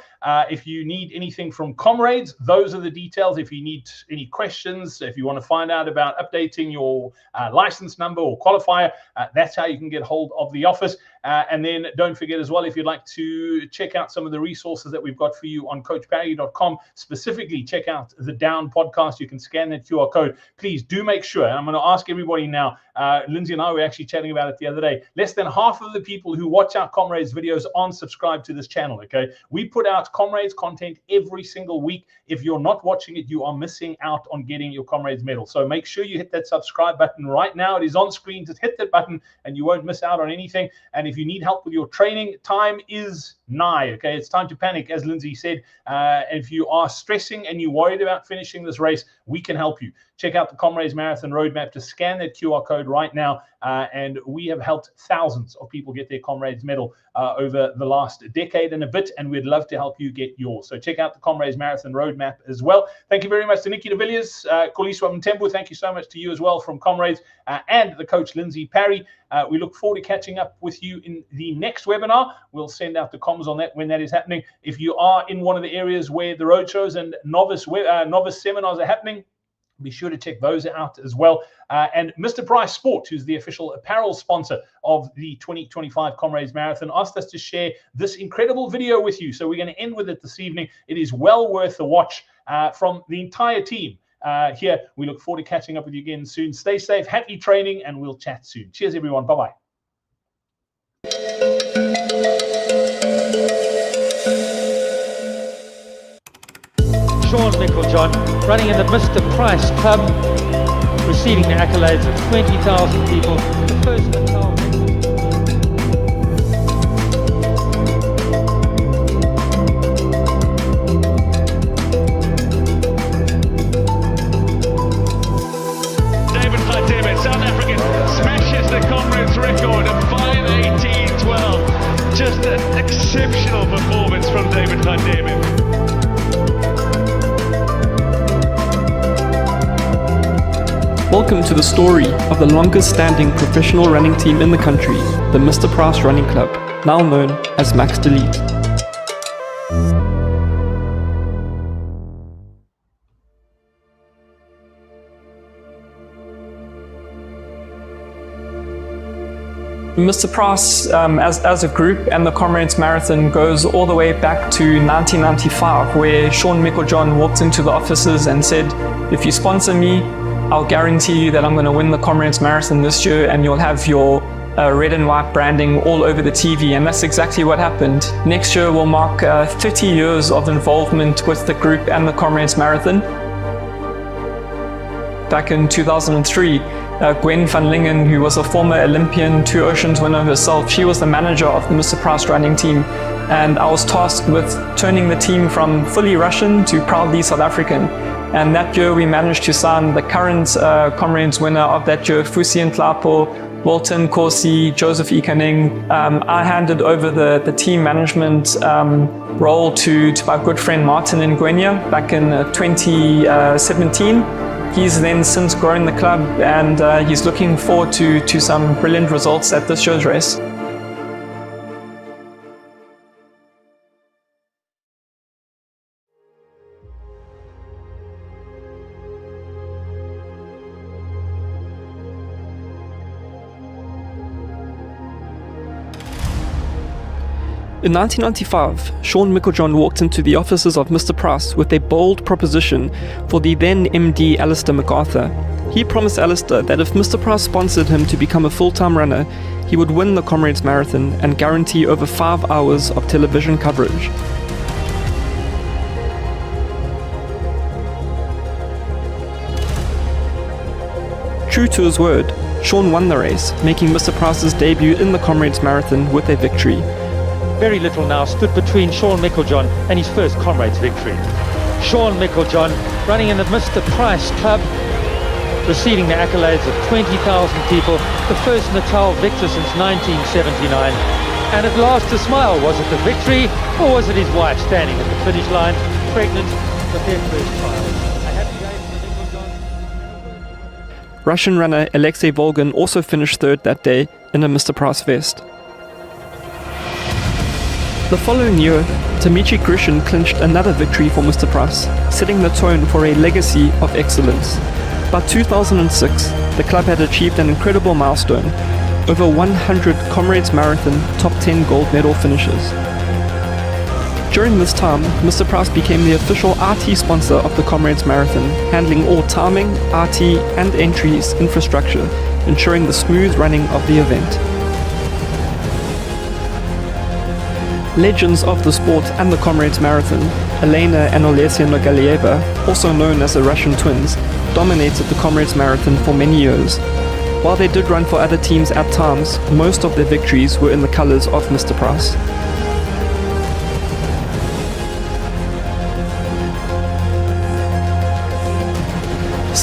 If you need anything from Comrades, those are the details. If you need any questions, if you want to find out about updating your license number or qualifier, that's how you can get hold of the office. And then don't forget as well, if you'd like to check out some of the resources that we've got for you on coachbarry.com, specifically check out the Down podcast. You can scan that QR code. Please do make sure, and I'm going to ask everybody now, Lindsay and I were actually chatting about it the other day, less than half of the people who watch our Comrades videos aren't subscribed to this channel, okay? We put out Comrades content every single week. If you're not watching it, you are missing out on getting your Comrades medal. So make sure you hit that subscribe button right now. It is on screen. Just hit that button and you won't miss out on anything. And if you need help with your training, time is nigh, okay? It's time to panic, as Lindsay said. If you are stressing and you're worried about finishing this race, we can help you. Check out the Comrades Marathon Roadmap to scan that QR code right now. And we have helped thousands of people get their Comrades medal over the last decade and a bit, and we'd love to help you get yours. So check out the Comrades Marathon Roadmap as well. Thank you very much to Nikki de Villiers, Koliswa Mtembu. Thank you so much to you as well from Comrades, and the coach Lindsay Parry. We look forward to catching up with you in the next webinar. We'll send out the comms on that when that is happening. If you are in one of the areas where the roadshows and novice seminars are happening, be sure to check those out as well. And Mr. Price Sport, who's the official apparel sponsor of the 2025 Comrades Marathon, asked us to share this incredible video with you. So we're going to end with it this evening. It is well worth the watch from the entire team. Here, we look forward to catching up with you again soon. Stay safe, happy training, and we'll chat soon. Cheers, everyone. Bye-bye. Sean Meiklejohn running in the Mr. Price Club, receiving the accolades of 20,000 people. The first Natal South African smashes the Comrades record of 5:18.12. Just an exceptional performance from David van Diemen. Welcome to the story of the longest standing professional running team in the country, the Mr. Price Running Club, now known as Max Delete. Mr. Price, as a group, and the Comrades Marathon goes all the way back to 1995, where Sean Meiklejohn walked into the offices and said, if you sponsor me, I'll guarantee you that I'm going to win the Comrades Marathon this year, and you'll have your red and white branding all over the TV. And that's exactly what happened. Next year will mark 30 years of involvement with the group and the Comrades Marathon. Back in 2003, Gwen van Lingen, who was a former Olympian, 2 Oceans winner herself, she was the manager of the Mr. Price running team, and I was tasked with turning the team from fully Russian to proudly South African. And that year we managed to sign the current Comrades winner of that year, Fusi Nhlapo, Walton Corsi, Joseph Ikaning. I handed over the team management role to my good friend Martin Ngwenya back in 2017. He's then since grown the club, and he's looking forward to some brilliant results at this year's race. In 1995, Sean Meiklejohn walked into the offices of Mr. Price with a bold proposition for the then MD Alistair MacArthur. He promised Alistair that if Mr. Price sponsored him to become a full-time runner, he would win the Comrades Marathon and guarantee over 5 hours of television coverage. True to his word, Sean won the race, making Mr. Price's debut in the Comrades Marathon with a victory. very little now stood between Sean Meiklejohn and his first Comrades victory. Sean Meiklejohn running in the Mr. Price Club, receiving the accolades of 20,000 people, the first Natal victor since 1979. And at last a smile. Was it the victory, or was it his wife standing at the finish line, pregnant with their first child? A happy day for the Meiklejohn. Russian runner Alexei Volgin also finished third that day in a Mr. Price vest. The following year, Dmitry Grishin clinched another victory for Mr. Price, setting the tone for a legacy of excellence. By 2006, the club had achieved an incredible milestone: over 100 Comrades Marathon top 10 gold medal finishes. During this time, Mr. Price became the official RT sponsor of the Comrades Marathon, handling all timing, RT and entries infrastructure, ensuring the smooth running of the event. Legends of the sport and the Comrades Marathon, Elena and Olesia Nogalieva, also known as the Russian twins, dominated the Comrades Marathon for many years. While they did run for other teams at times, most of their victories were in the colours of Mr. Price.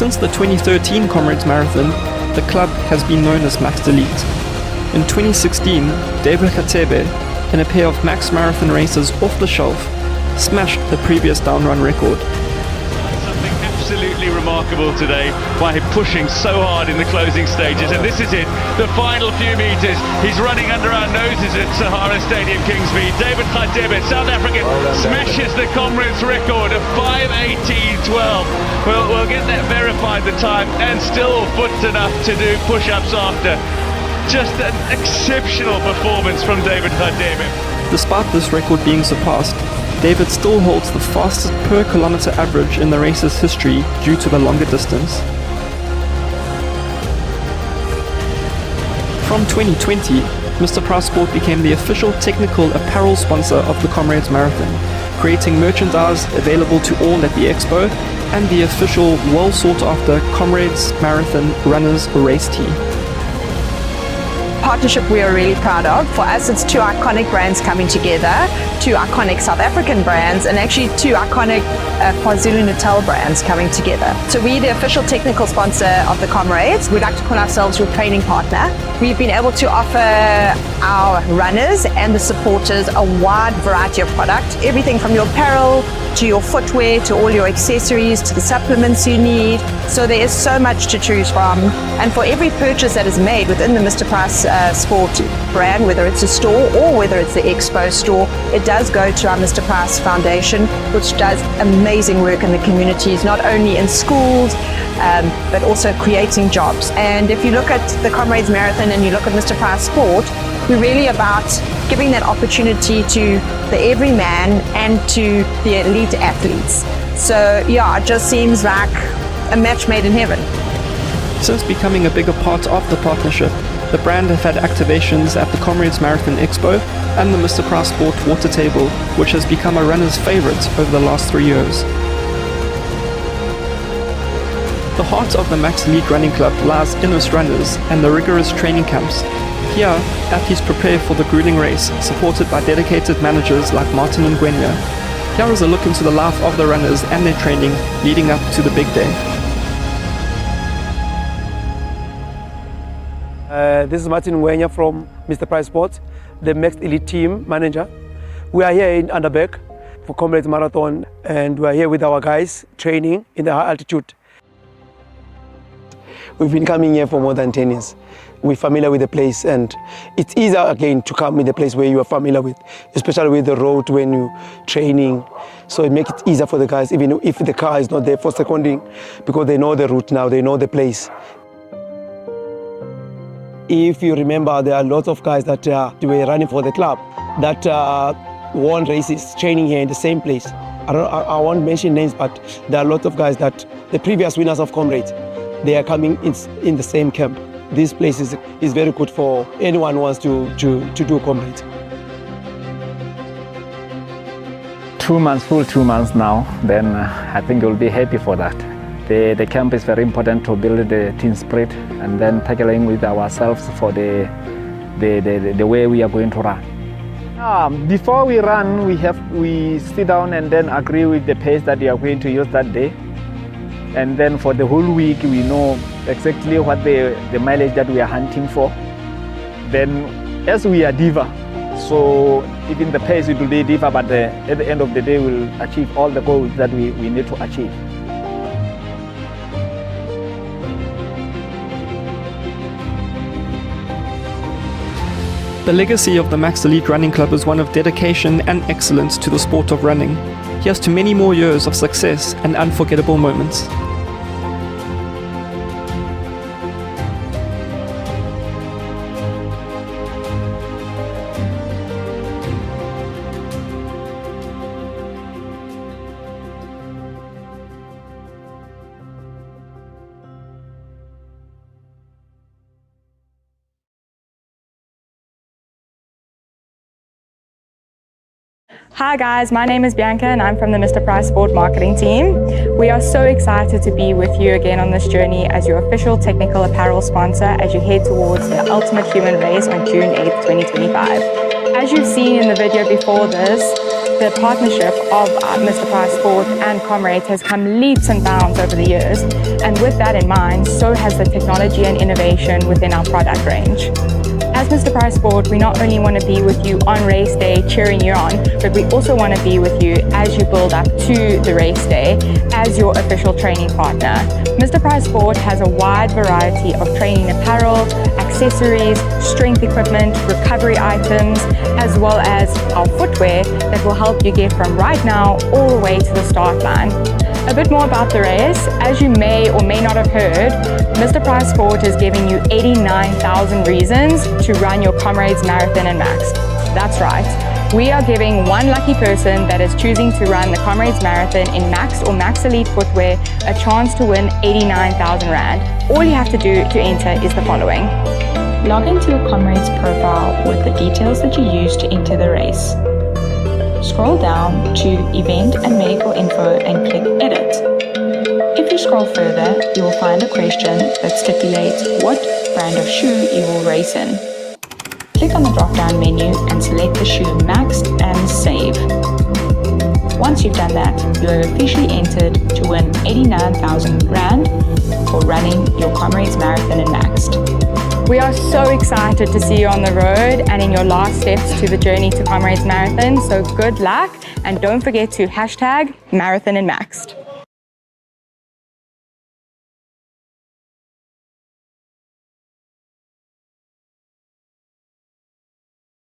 Since the 2013 Comrades Marathon, the club has been known as Max Elite. In 2016, David Khatebe, in a pair of Max Marathon races off the shelf, smashed the previous down run record. Something absolutely remarkable today by him pushing so hard in the closing stages, and this is it, the final few meters. He's running under our noses at Sahara Stadium, Kingsmead. David Khatebe, South African, smashes the Comrades record of 5:18.12. We'll get that verified, the time, and still foot enough to do push-ups after. Just an exceptional performance from David Khatebe. Despite this record being surpassed, David still holds the fastest per kilometer average in the race's history due to the longer distance. From 2020, Mr. Price Sport became the official technical apparel sponsor of the Comrades Marathon, creating merchandise available to all at the expo and the official well sought after Comrades Marathon runners race tee. Partnership we are really proud of. For us, it's two iconic brands coming together, two iconic South African brands, and actually two iconic KwaZulu-Natal brands coming together. So we're the official technical sponsor of the Comrades. We like to call ourselves your training partner. We've been able to offer our runners and the supporters a wide variety of product, everything from your apparel to your footwear, to all your accessories, to the supplements you need. So there is so much to choose from. And for every purchase that is made within the Mr. Price Sport brand, whether it's a store or whether it's the Expo store, it does go to our Mr. Price Foundation, which does amazing work in the communities, not only in schools, but also creating jobs. And if you look at the Comrades Marathon and you look at Mr. Price Sport, we're really about giving that opportunity to the everyman and to the elite athletes. So yeah, it just seems like a match made in heaven. Since becoming a bigger part of the partnership, the brand have had activations at the Comrades Marathon Expo and the Mr. Price Sport Water Table, which has become a runner's favorite over the last 3 years. The heart of the Max Elite Running Club lies in its runners and the rigorous training camps. Here, athletes prepare for the grueling race, supported by dedicated managers like Martin and Gwenya. Here is a look into the life of the runners and their training leading up to the big day. This is Martin Gwenya from Mr. Price Sport, the Max Elite team manager. We are here in Underberg for Comrades Marathon, and we are here with our guys training in the high altitude. We've been coming here for more than 10 years. We're familiar with the place, and it's easier again to come in the place where you are familiar with, especially with the road when you're training. So it makes it easier for the guys, even if the car is not there for seconding, because they know the route now, they know the place. If you remember, there are lots of guys that were running for the club that won races training here in the same place. I won't mention names, but there are lots of guys that the previous winners of Comrades, they are coming in the same camp. This place is very good for anyone who wants to do Comrades. 2 months, full 2 months now, then I think you'll be happy for that. The camp is very important to build the team spirit and then tackling with ourselves for the way we are going to run. Before we run, we sit down and then agree with the pace that we are going to use that day. And then for the whole week, we know exactly what the mileage that we are hunting for. Then as we are diva, so even the pace it will be diva, but at the end of the day, we'll achieve all the goals that we need to achieve. The legacy of the Max Elite Running Club is one of dedication and excellence to the sport of running. Here's to many more years of success and unforgettable moments. Hi guys, my name is Bianca and I'm from the Mr. Price Sport marketing team. We are so excited to be with you again on this journey as your official technical apparel sponsor as you head towards the Ultimate Human Race on June 8th, 2025. As you've seen in the video before this, the partnership of Mr. Price Sport and Comrades has come leaps and bounds over the years. And with that in mind, so has the technology and innovation within our product range. As Mr. Price Sport, we not only want to be with you on race day cheering you on, but we also want to be with you as you build up to the race day as your official training partner. Mr. Price Sport has a wide variety of training apparel, accessories, strength equipment, recovery items, as well as our footwear that will help you get from right now all the way to the start line. A bit more about the race. As you may or may not have heard, Mr. Price Sport is giving you 89,000 reasons to run your Comrades Marathon in Maxed. That's right. We are giving one lucky person that is choosing to run the Comrades Marathon in Maxed or Max Elite footwear a chance to win 89,000 Rand. All you have to do to enter is the following. Log into your Comrades profile with the details that you use to enter the race. Scroll down to Event and Medical Info and click Edit. If you scroll further, you will find a question that stipulates what brand of shoe you will race in. Click on the drop-down menu and select the shoe Maxed and Save. Once you've done that, you have officially entered to win 89,000 Rand for running your Comrades Marathon in Maxed. We are so excited to see you on the road and in your last steps to the journey to Comrades Marathon. So good luck, and don't forget to #Marathon in Maxed.